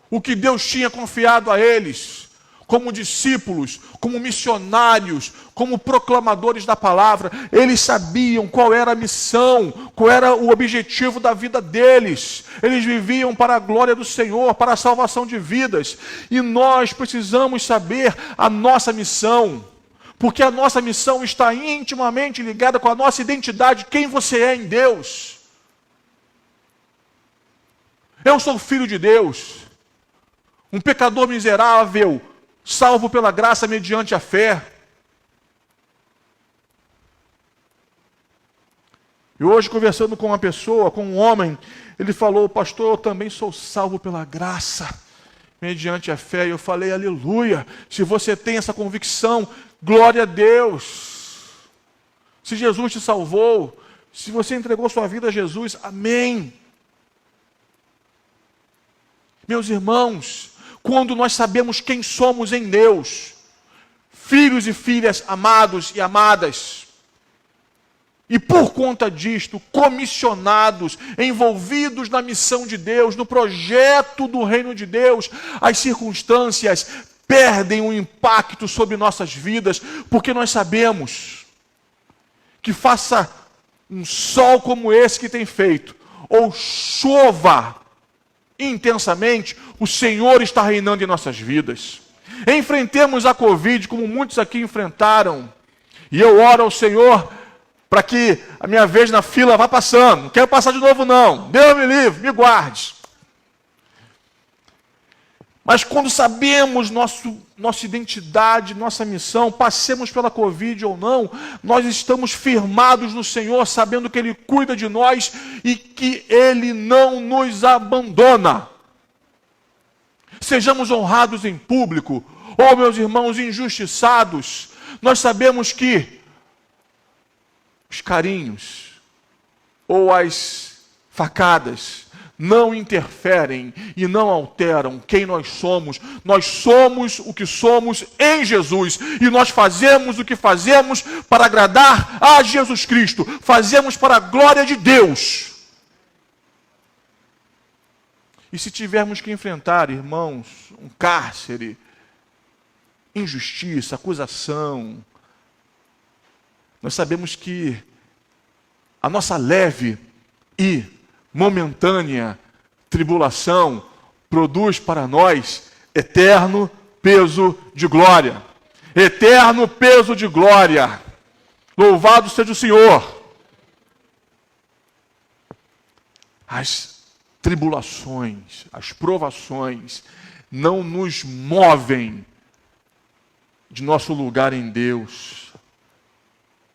o que Deus tinha confiado a eles, como discípulos, como missionários, como proclamadores da palavra. Eles sabiam qual era a missão, qual era o objetivo da vida deles. Eles viviam para a glória do Senhor, para a salvação de vidas. E nós precisamos saber a nossa missão, porque a nossa missão está intimamente ligada com a nossa identidade, quem você é em Deus. Eu sou filho de Deus, um pecador miserável, salvo pela graça mediante a fé. E hoje, conversando com uma pessoa, com um homem, ele falou: pastor, eu também sou salvo pela graça mediante a fé. E eu falei: aleluia, se você tem essa convicção, glória a Deus. Se Jesus te salvou, se você entregou sua vida a Jesus, amém. Meus irmãos, quando nós sabemos quem somos em Deus, filhos e filhas amados e amadas, e por conta disto, comissionados, envolvidos na missão de Deus, no projeto do reino de Deus, as circunstâncias perdem o impacto sobre nossas vidas, porque nós sabemos que faça um sol como esse que tem feito, ou chova intensamente, o Senhor está reinando em nossas vidas. Enfrentemos a Covid como muitos aqui enfrentaram, e eu oro ao Senhor para que a minha vez na fila vá passando. Não quero passar de novo não, Deus me livre, me guarde. Mas quando sabemos nossa identidade, nossa missão, passemos pela Covid ou não, nós estamos firmados no Senhor, sabendo que Ele cuida de nós e que Ele não nos abandona. Sejamos honrados em público, ou, meus irmãos, injustiçados, nós sabemos que os carinhos ou as facadas não interferem e não alteram quem nós somos. Nós somos o que somos em Jesus. E nós fazemos o que fazemos para agradar a Jesus Cristo. Fazemos para a glória de Deus. E se tivermos que enfrentar, irmãos, um cárcere, injustiça, acusação, nós sabemos que a nossa leve e momentânea tribulação produz para nós eterno peso de glória. Eterno peso de glória. Louvado seja o Senhor. As tribulações, as provações não nos movem de nosso lugar em Deus.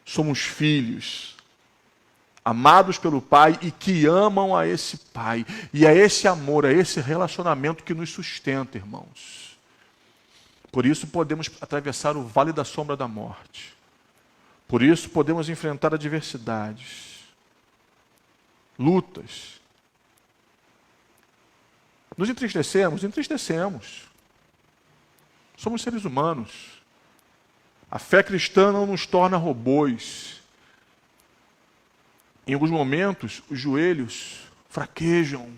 Somos filhos amados pelo Pai e que amam a esse Pai. E é esse amor, é esse relacionamento que nos sustenta, irmãos. Por isso podemos atravessar o vale da sombra da morte. Por isso podemos enfrentar adversidades, lutas. Nos entristecemos? Entristecemos. Somos seres humanos. A fé cristã não nos torna robôs. Em alguns momentos, os joelhos fraquejam.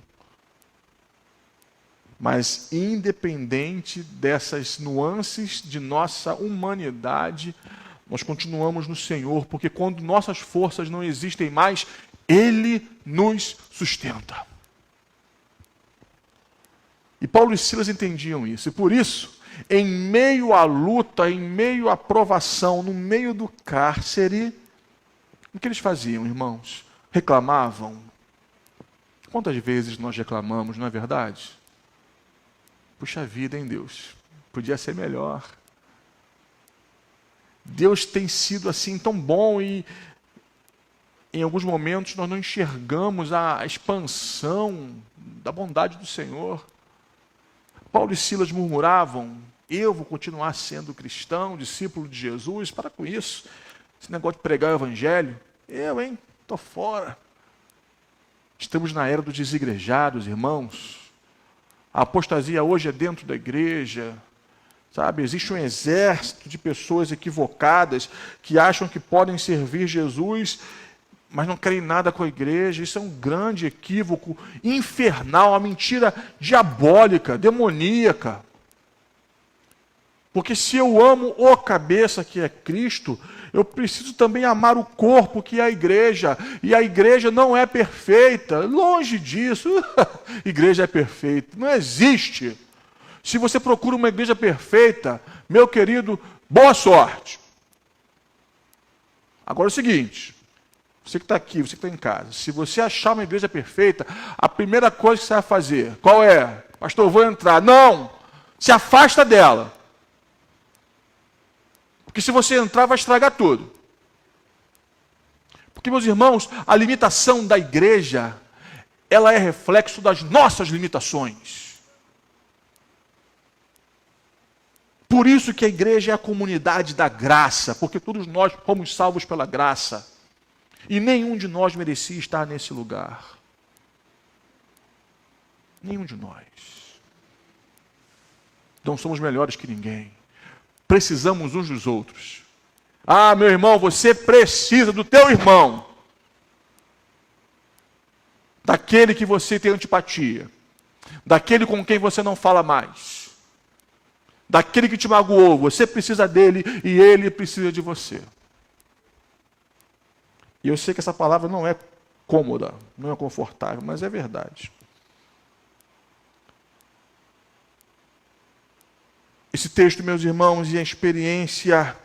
Mas, independente dessas nuances de nossa humanidade, nós continuamos no Senhor, porque quando nossas forças não existem mais, Ele nos sustenta. E Paulo e Silas entendiam isso, e por isso, em meio à luta, em meio à provação, no meio do cárcere, o que eles faziam, irmãos? Reclamavam. Quantas vezes nós reclamamos, não é verdade? Puxa vida, hein, Deus? Podia ser melhor. Deus tem sido assim tão bom e em alguns momentos nós não enxergamos a expansão da bondade do Senhor. Paulo e Silas murmuravam: eu vou continuar sendo cristão, discípulo de Jesus, para com isso. Esse negócio de pregar o evangelho, estou fora. Estamos na era dos desigrejados, irmãos. A apostasia hoje é dentro da igreja. Sabe, existe um exército de pessoas equivocadas que acham que podem servir Jesus, mas não querem nada com a igreja. Isso é um grande equívoco infernal, uma mentira diabólica, demoníaca. Porque se eu amo o cabeça, que é Cristo, eu preciso também amar o corpo, que é a igreja. E a igreja não é perfeita, longe disso. Igreja é perfeita, não existe. Se você procura uma igreja perfeita, meu querido, boa sorte. Agora é o seguinte, você que está aqui, você que está em casa, se você achar uma igreja perfeita, a primeira coisa que você vai fazer, qual é? Pastor, eu vou entrar. Não, se afasta dela. Porque se você entrar, vai estragar tudo. Porque, meus irmãos, a limitação da igreja, ela é reflexo das nossas limitações. Por isso que a igreja é a comunidade da graça, porque todos nós fomos salvos pela graça. E nenhum de nós merecia estar nesse lugar. Nenhum de nós. Não somos melhores que ninguém. Precisamos uns dos outros. Ah, meu irmão, você precisa do teu irmão. Daquele que você tem antipatia. Daquele com quem você não fala mais. Daquele que te magoou. Você precisa dele e ele precisa de você. E eu sei que essa palavra não é cômoda, não é confortável, mas é verdade. Esse texto, meus irmãos, e a experiência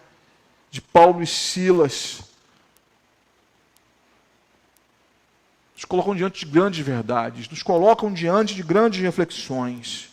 de Paulo e Silas nos colocam diante de grandes verdades, nos colocam diante de grandes reflexões,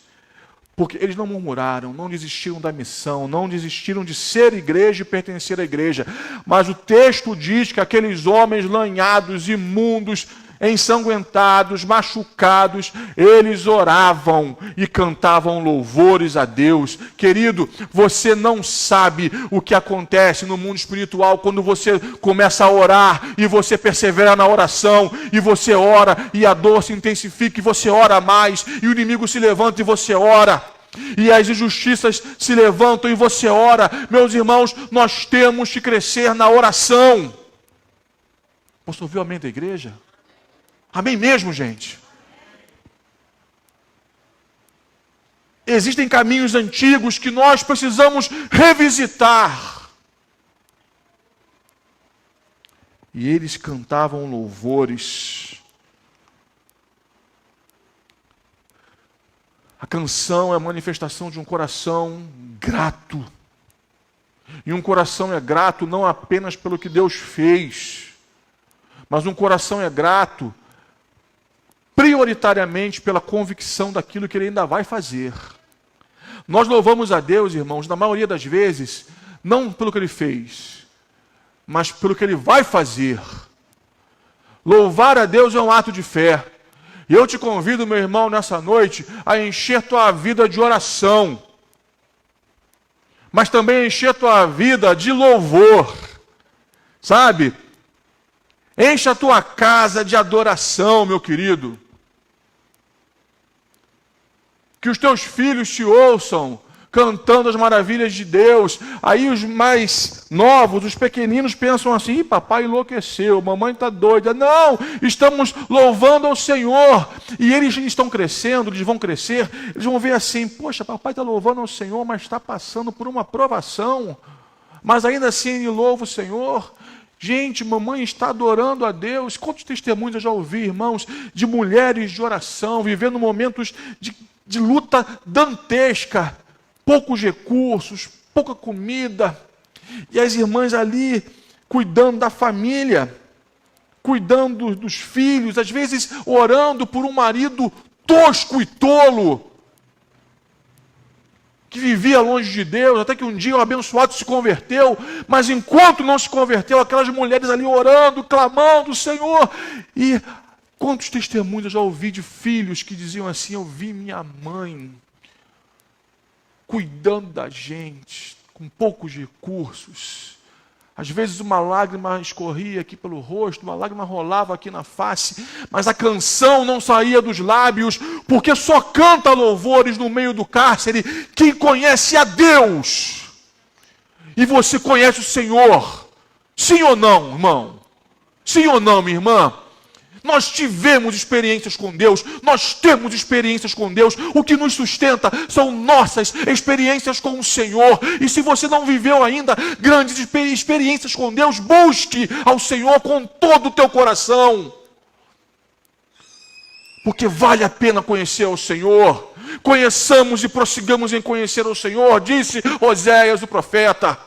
porque eles não murmuraram, não desistiram da missão, não desistiram de ser igreja e pertencer à igreja, mas o texto diz que aqueles homens lanhados, imundos, ensanguentados, machucados, eles oravam e cantavam louvores a Deus. Querido, você não sabe o que acontece no mundo espiritual quando você começa a orar e você persevera na oração e você ora e a dor se intensifica e você ora mais e o inimigo se levanta e você ora. E as injustiças se levantam e você ora. Meus irmãos, nós temos que crescer na oração. Posso ouvir o amém da igreja? Amém mesmo, gente? Existem caminhos antigos que nós precisamos revisitar. E eles cantavam louvores. A canção é a manifestação de um coração grato. E um coração é grato não apenas pelo que Deus fez, mas um coração é grato prioritariamente pela convicção daquilo que Ele ainda vai fazer. Nós louvamos a Deus, irmãos, na maioria das vezes, não pelo que Ele fez, mas pelo que Ele vai fazer. Louvar a Deus é um ato de fé. E eu te convido, meu irmão, nessa noite, a encher tua vida de oração, mas também encher tua vida de louvor, sabe? Enche a tua casa de adoração, meu querido. Que os teus filhos te ouçam cantando as maravilhas de Deus. Aí os mais novos, os pequeninos pensam assim: Ih, papai enlouqueceu, mamãe está doida. Não, estamos louvando ao Senhor. E eles estão crescendo, eles vão crescer, eles vão ver assim: poxa, papai está louvando ao Senhor, mas está passando por uma provação. Mas ainda assim ele louva o Senhor. Gente, mamãe está adorando a Deus. Quantos testemunhos eu já ouvi, irmãos, de mulheres de oração, vivendo momentos de luta dantesca, poucos recursos, pouca comida, e as irmãs ali cuidando da família, cuidando dos filhos, às vezes orando por um marido tosco e tolo, que vivia longe de Deus, até que um dia o abençoado se converteu, mas enquanto não se converteu, aquelas mulheres ali orando, clamando, Senhor. E quantos testemunhos eu já ouvi de filhos que diziam assim: eu vi minha mãe cuidando da gente, com poucos recursos. Às vezes uma lágrima escorria aqui pelo rosto, uma lágrima rolava aqui na face, mas a canção não saía dos lábios, porque só canta louvores no meio do cárcere quem conhece a Deus. E você conhece o Senhor. Sim ou não, irmão? Sim ou não, minha irmã? Nós tivemos experiências com Deus, nós temos experiências com Deus, o que nos sustenta são nossas experiências com o Senhor. E se você não viveu ainda grandes experiências com Deus, busque ao Senhor com todo o teu coração. Porque vale a pena conhecer ao Senhor. Conheçamos e prossigamos em conhecer ao Senhor, disse Oséias o profeta.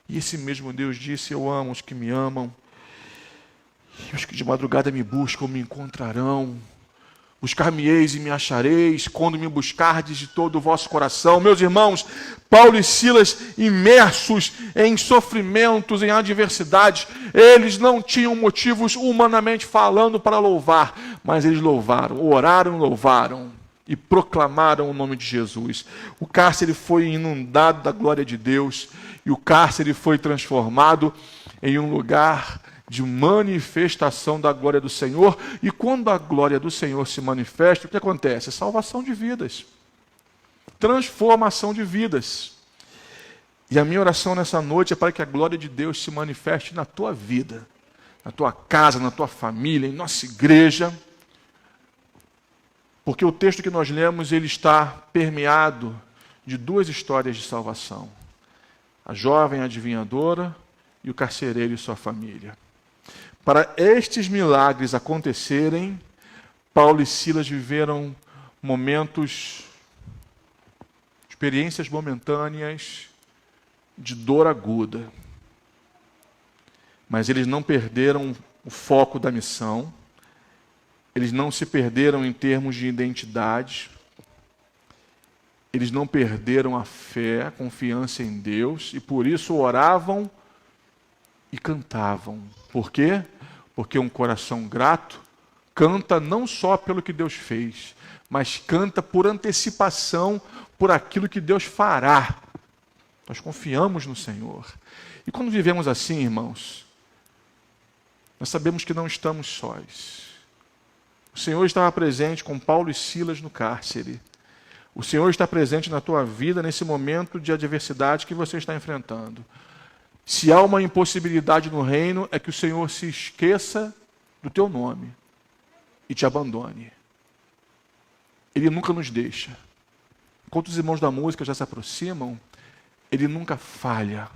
E esse mesmo Deus disse: eu amo os que me amam, e os que de madrugada me buscam me encontrarão. Buscar-me-eis e me achareis, quando me buscardes de todo o vosso coração. Meus irmãos, Paulo e Silas, imersos em sofrimentos, em adversidades, eles não tinham motivos humanamente falando para louvar, mas eles louvaram, oraram, louvaram e proclamaram o nome de Jesus. O cárcere foi inundado da glória de Deus, e o cárcere foi transformado em um lugar de manifestação da glória do Senhor. E quando a glória do Senhor se manifesta, o que acontece? Salvação de vidas, transformação de vidas. E a minha oração nessa noite é para que a glória de Deus se manifeste na tua vida, na tua casa, na tua família, em nossa igreja. Porque o texto que nós lemos, ele está permeado de duas histórias de salvação: a jovem adivinhadora e o carcereiro e sua família. Para estes milagres acontecerem, Paulo e Silas viveram momentos, experiências momentâneas de dor aguda. Mas eles não perderam o foco da missão, eles não se perderam em termos de identidade, eles não perderam a fé, a confiança em Deus, e por isso oravam e cantavam. Por quê? Porque um coração grato canta não só pelo que Deus fez, mas canta por antecipação, por aquilo que Deus fará. Nós confiamos no Senhor. E quando vivemos assim, irmãos, nós sabemos que não estamos sós. O Senhor estava presente com Paulo e Silas no cárcere. O Senhor está presente na tua vida nesse momento de adversidade que você está enfrentando. Se há uma impossibilidade no reino, é que o Senhor se esqueça do teu nome e te abandone. Ele nunca nos deixa. Enquanto os irmãos da música já se aproximam, Ele nunca falha.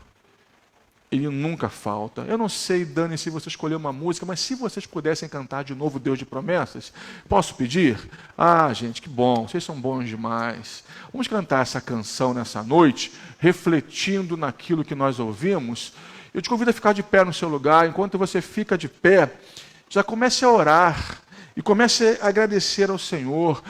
Ele nunca falta. Eu não sei, Dani, se você escolheu uma música, mas se vocês pudessem cantar de novo Deus de Promessas, posso pedir? Ah, gente, que bom, vocês são bons demais. Vamos cantar essa canção nessa noite, refletindo naquilo que nós ouvimos. Eu te convido a ficar de pé no seu lugar. Enquanto você fica de pé, já comece a orar e comece a agradecer ao Senhor.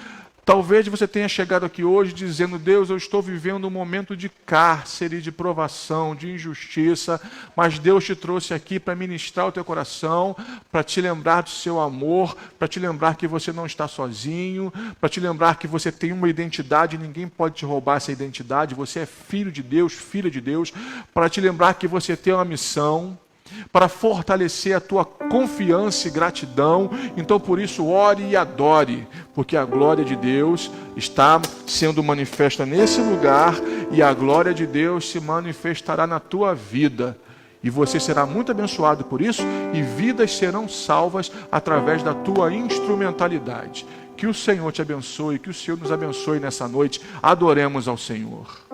Talvez você tenha chegado aqui hoje dizendo: Deus, eu estou vivendo um momento de cárcere, de provação, de injustiça, mas Deus te trouxe aqui para ministrar o teu coração, para te lembrar do seu amor, para te lembrar que você não está sozinho, para te lembrar que você tem uma identidade e ninguém pode te roubar essa identidade, você é filho de Deus, filha de Deus, para te lembrar que você tem uma missão, para fortalecer a tua confiança e gratidão. Então, por isso, ore e adore, porque a glória de Deus está sendo manifesta nesse lugar, e a glória de Deus se manifestará na tua vida, e você será muito abençoado por isso, e vidas serão salvas através da tua instrumentalidade. Que o Senhor te abençoe, que o Senhor nos abençoe nessa noite. Adoremos ao Senhor.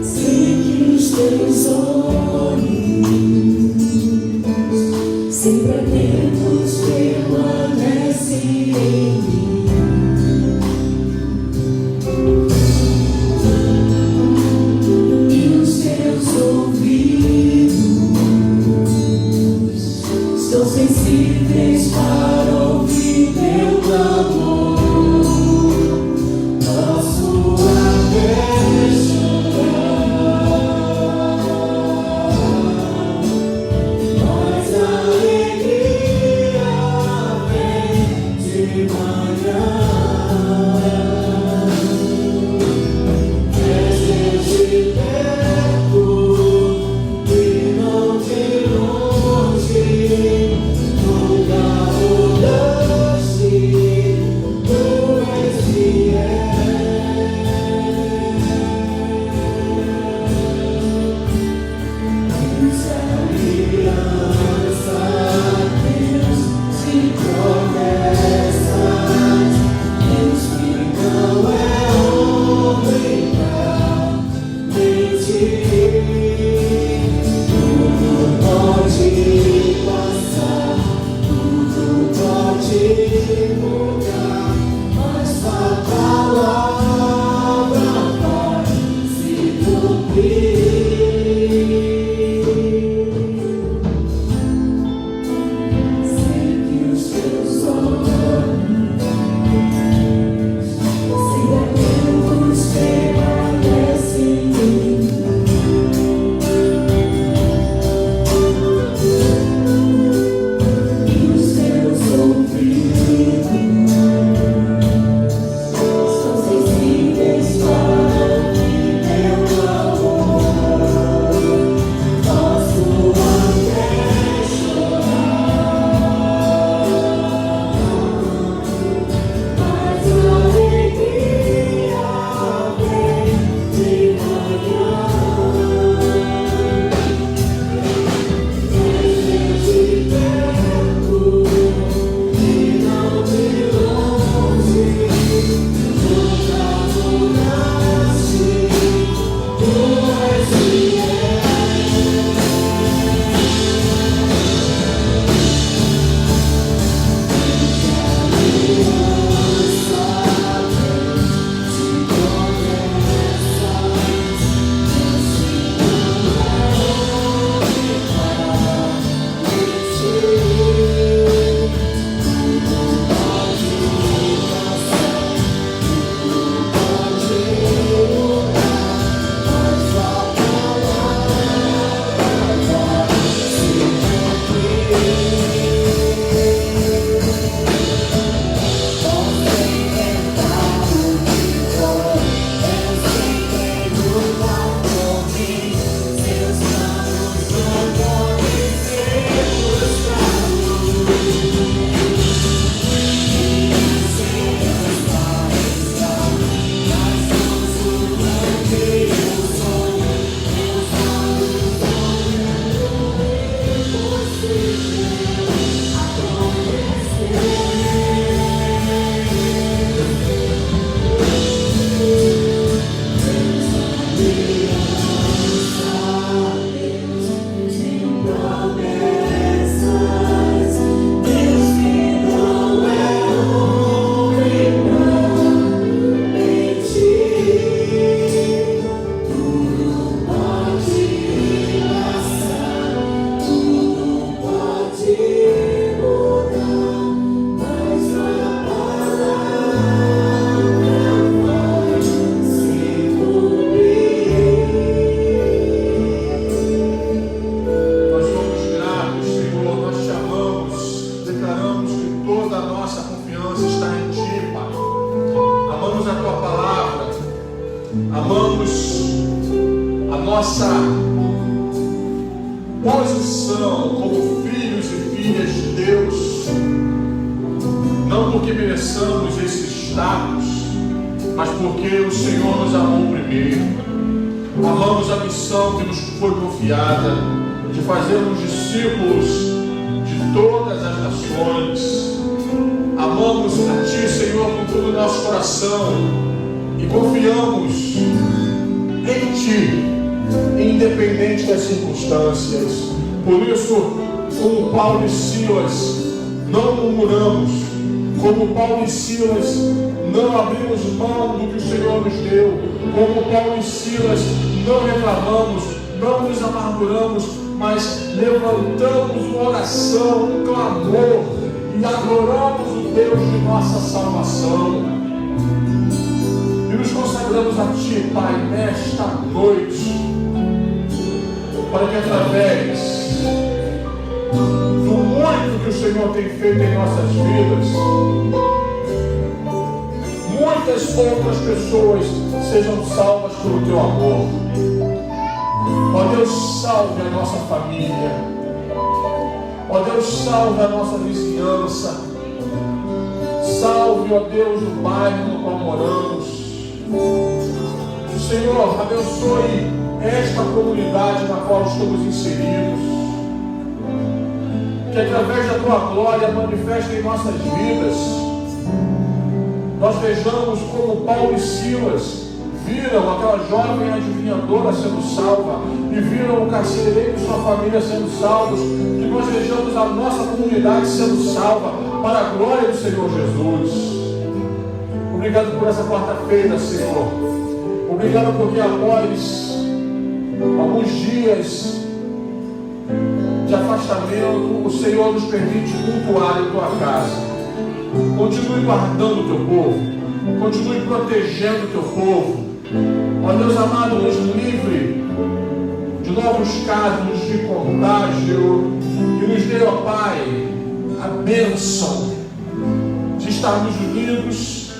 Sei que os teus olhos, sempre atentos permanecem em mim. E os teus ouvidos são sensíveis para ouvir meu clamor. Posso até chorar, mas a alegria vem de manhã. És de perto e não de longe, nunca mudaste, tu és fiel. Essa aliança, Deus, de promessas, Deus que não é homem pra mentir. Tudo pode passar, tudo pode mudar, mas a palavra vai se cumprir. Sei que os teus olhos sempre atentos permanecem em mim. E os teus ouvidos são sensíveis para ouvir meu clamor. Posso até chorar, mas a alegria vem de manhã. És de perto e não de longe, nunca mudaste, tu és fiel. Nós somos gratos, Senhor, nós te amamos, declaramos que toda a nossa confiança está em Ti, Pai. Amamos a Tua palavra, amamos a nossa posição como filhos e filhas de Deus, não porque mereçamos esse status, mas porque o Senhor nos amou primeiro. Amamos a missão que nos foi confiada de fazermos discípulos de todas as nações. Amamos a Ti, Senhor, com todo o nosso coração e confiamos em Ti independente das circunstâncias. Por isso, como Paulo e Silas, não murmuramos. Como Paulo e Silas, não abrimos mão do que o Senhor nos deu. Como Paulo e Silas, não reclamamos, não nos amarguramos, mas levantamos uma oração, um clamor e adoramos o Deus de nossa salvação. E nos consagramos a Ti, Pai, nesta noite, para que através do muito que o Senhor tem feito em nossas vidas, muitas outras pessoas sejam salvas pelo Teu amor. Ó Deus, salve a nossa família. Ó Deus, salve a nossa vizinhança. Salve, ó Deus, o bairro no qual moramos. Senhor, abençoe esta comunidade na qual estamos inseridos. Que através da Tua glória manifeste em nossas vidas. Nós vejamos como Paulo e Silas viram aquela jovem adivinhadora sendo salva e viram o carcereiro e sua família sendo salvos. Que nós vejamos a nossa comunidade sendo salva para a glória do Senhor Jesus. Obrigado por essa quarta-feira, Senhor. Obrigado porque após alguns dias de afastamento, o Senhor nos permite cultuar em Tua casa. Continue guardando o Teu povo, continue protegendo o Teu povo. Ó Deus amado, nos livre de novos casos de contágio e nos dê, ó Pai, a bênção de estarmos unidos,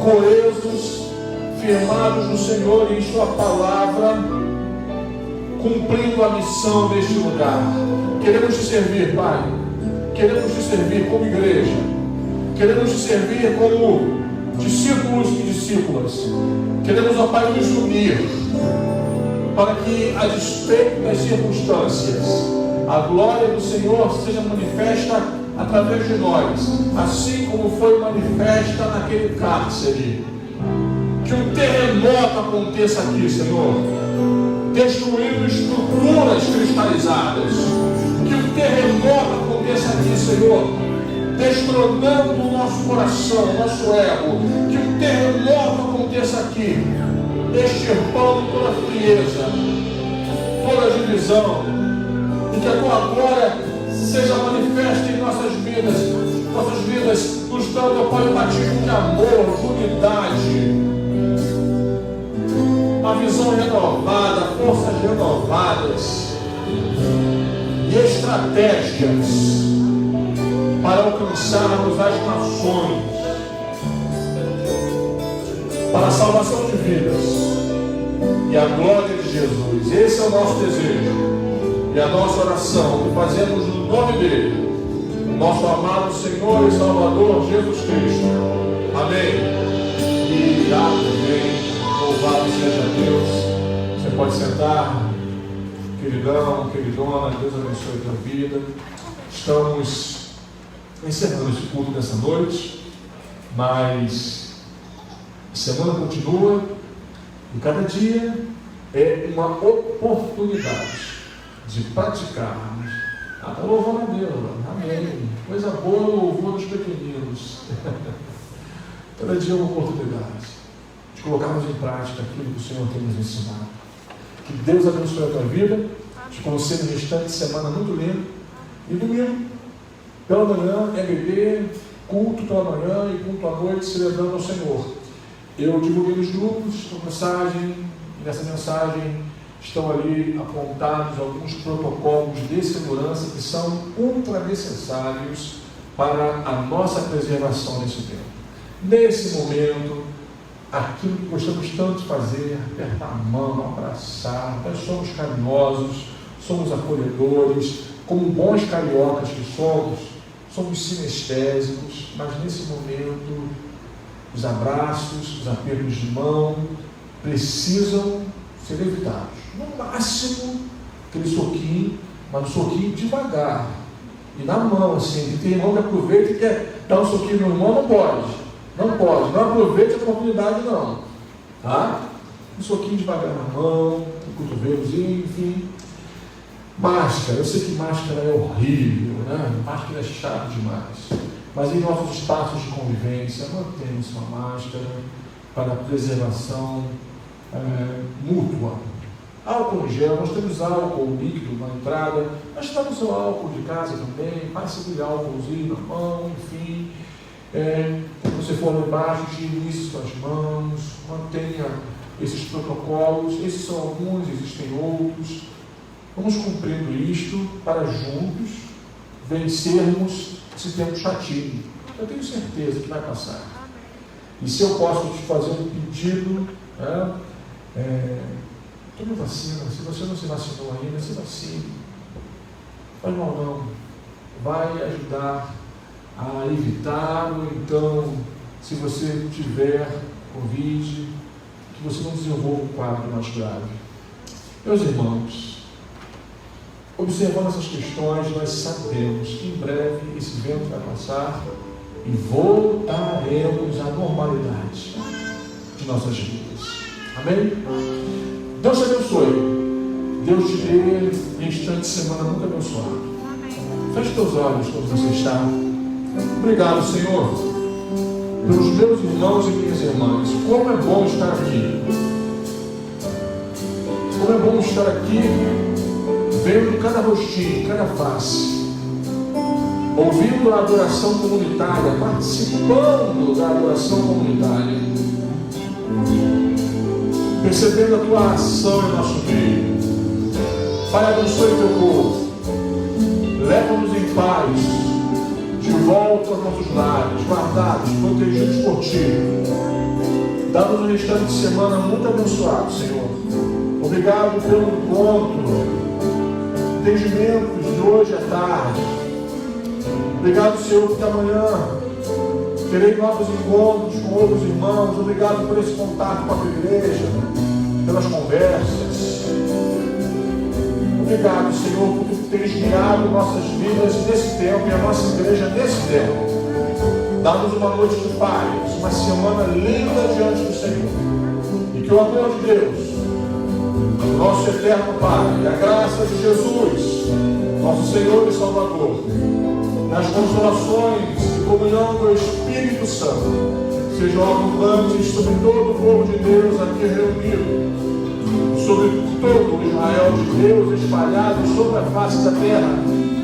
coesos, firmados no Senhor e em Sua palavra, cumprindo a missão deste lugar. Queremos Te servir, Pai. Queremos Te servir como igreja. Queremos Te servir como discípulos e discípulas. Queremos, ó Pai, nos unir para que, a despeito das circunstâncias, a glória do Senhor seja manifesta através de nós, assim como foi manifesta naquele cárcere. Que um terremoto aconteça aqui, Senhor, destruindo estruturas cristalizadas. Que um terremoto aconteça aqui, Senhor, destronando o nosso coração, o nosso ego. Que um terremoto aconteça aqui, extirpando toda frieza, toda divisão, e que a Tua glória seja manifesta em nossas vidas, nos dando, ó Pai, um batismo de amor, de unidade, uma visão renovada, forças renovadas e estratégias para alcançarmos as nações, para a salvação de vidas e a glória de Jesus. Esse é o nosso desejo e a nossa oração, que fazemos no nome dEle, nosso amado Senhor e Salvador Jesus Cristo. Amém e amém. Louvado seja Deus. Você pode sentar, queridão, queridona. Deus abençoe a tua vida. Estamos encerrando esse culto dessa noite, mas a semana continua e cada dia é uma oportunidade de praticarmos. Está louvando a Deus, amém. Coisa boa, louvor dos pequeninos. Cada dia é uma oportunidade de colocarmos em prática aquilo que o Senhor tem nos ensinado. Que Deus abençoe a tua vida, te conceda um restante de semana muito lindo. E domingo, pela manhã, EBD, culto pela manhã e culto à noite, celebrando ao Senhor. Eu divulguei nos grupos uma mensagem, e nessa mensagem estão ali apontados alguns protocolos de segurança que são ultra necessários para a nossa preservação nesse tempo. Nesse momento, aquilo que gostamos tanto de fazer, apertar a mão, abraçar, nós somos carinhosos, somos acolhedores, como bons cariocas que somos sinestésicos, mas nesse momento, os abraços, os apertos de mão, precisam ser evitados. No máximo, aquele soquinho, mas um soquinho devagar, e na mão, assim, que tem irmão que aproveita e quer dar um soquinho no irmão, não pode. Não pode, não aproveite a oportunidade não, tá? Um soquinho devagar na mão, cotovelos, e enfim. Máscara, eu sei que máscara é horrível, né? Máscara é chato demais. Mas em nossos espaços de convivência, mantemos uma máscara para preservação mútua. Álcool em gel, nós temos álcool líquido na entrada, mas está no seu álcool de casa também, passe aquele álcoolzinho na mão, enfim. Quando você for lá embaixo, higienize suas mãos, mantenha esses protocolos. Esses são alguns, existem outros. Vamos cumprindo isto para juntos vencermos esse tempo chatinho. Eu tenho certeza que vai passar. E se eu posso te fazer um pedido, tome vacina. Se você não se vacinou ainda, se vacine. Faz mal não. Vai ajudar a evitar, ou então, se você tiver Covid, que você não desenvolva um quadro mais grave. Meus irmãos, observando essas questões, nós sabemos que em breve esse vento vai passar e voltaremos à normalidade de nossas vidas. Amém? Deus te abençoe. Deus te dê este instante de semana muito abençoado. Feche teus olhos quando você está. Obrigado, Senhor, pelos meus irmãos e minhas irmãs. Como é bom estar aqui. Como é bom estar aqui, vendo cada rostinho, cada face, ouvindo a adoração comunitária, participando da adoração comunitária, percebendo a tua ação em nosso meio. Pai, abençoe teu povo, leva-nos em paz de volta aos nossos lares, guardados, protegidos por ti. Dá-nos um restante de semana muito abençoado, Senhor. Obrigado pelo encontro, entendimentos de hoje à tarde. Obrigado, Senhor, porque amanhã terei novos encontros com outros irmãos. Obrigado por esse contato com a tua igreja, pelas conversas. Obrigado, Senhor, porque tu tens guiado nossas vidas nesse tempo e a nossa igreja nesse tempo. Dá-nos uma noite de paz, uma semana linda diante do Senhor. E que o amor de Deus, nosso eterno Pai, e a graça de Jesus, nosso Senhor e Salvador, nas consolações e comunhão do Espírito Santo, sejam abundantes sobre todo o povo de Deus aqui reunido, sobre todo o Israel de Deus espalhado sobre a face da terra.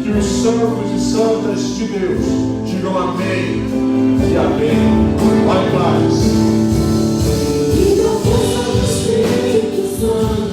Que os santos e santas de Deus digam amém e amém. Vai em paz. E da força do Espírito Santo.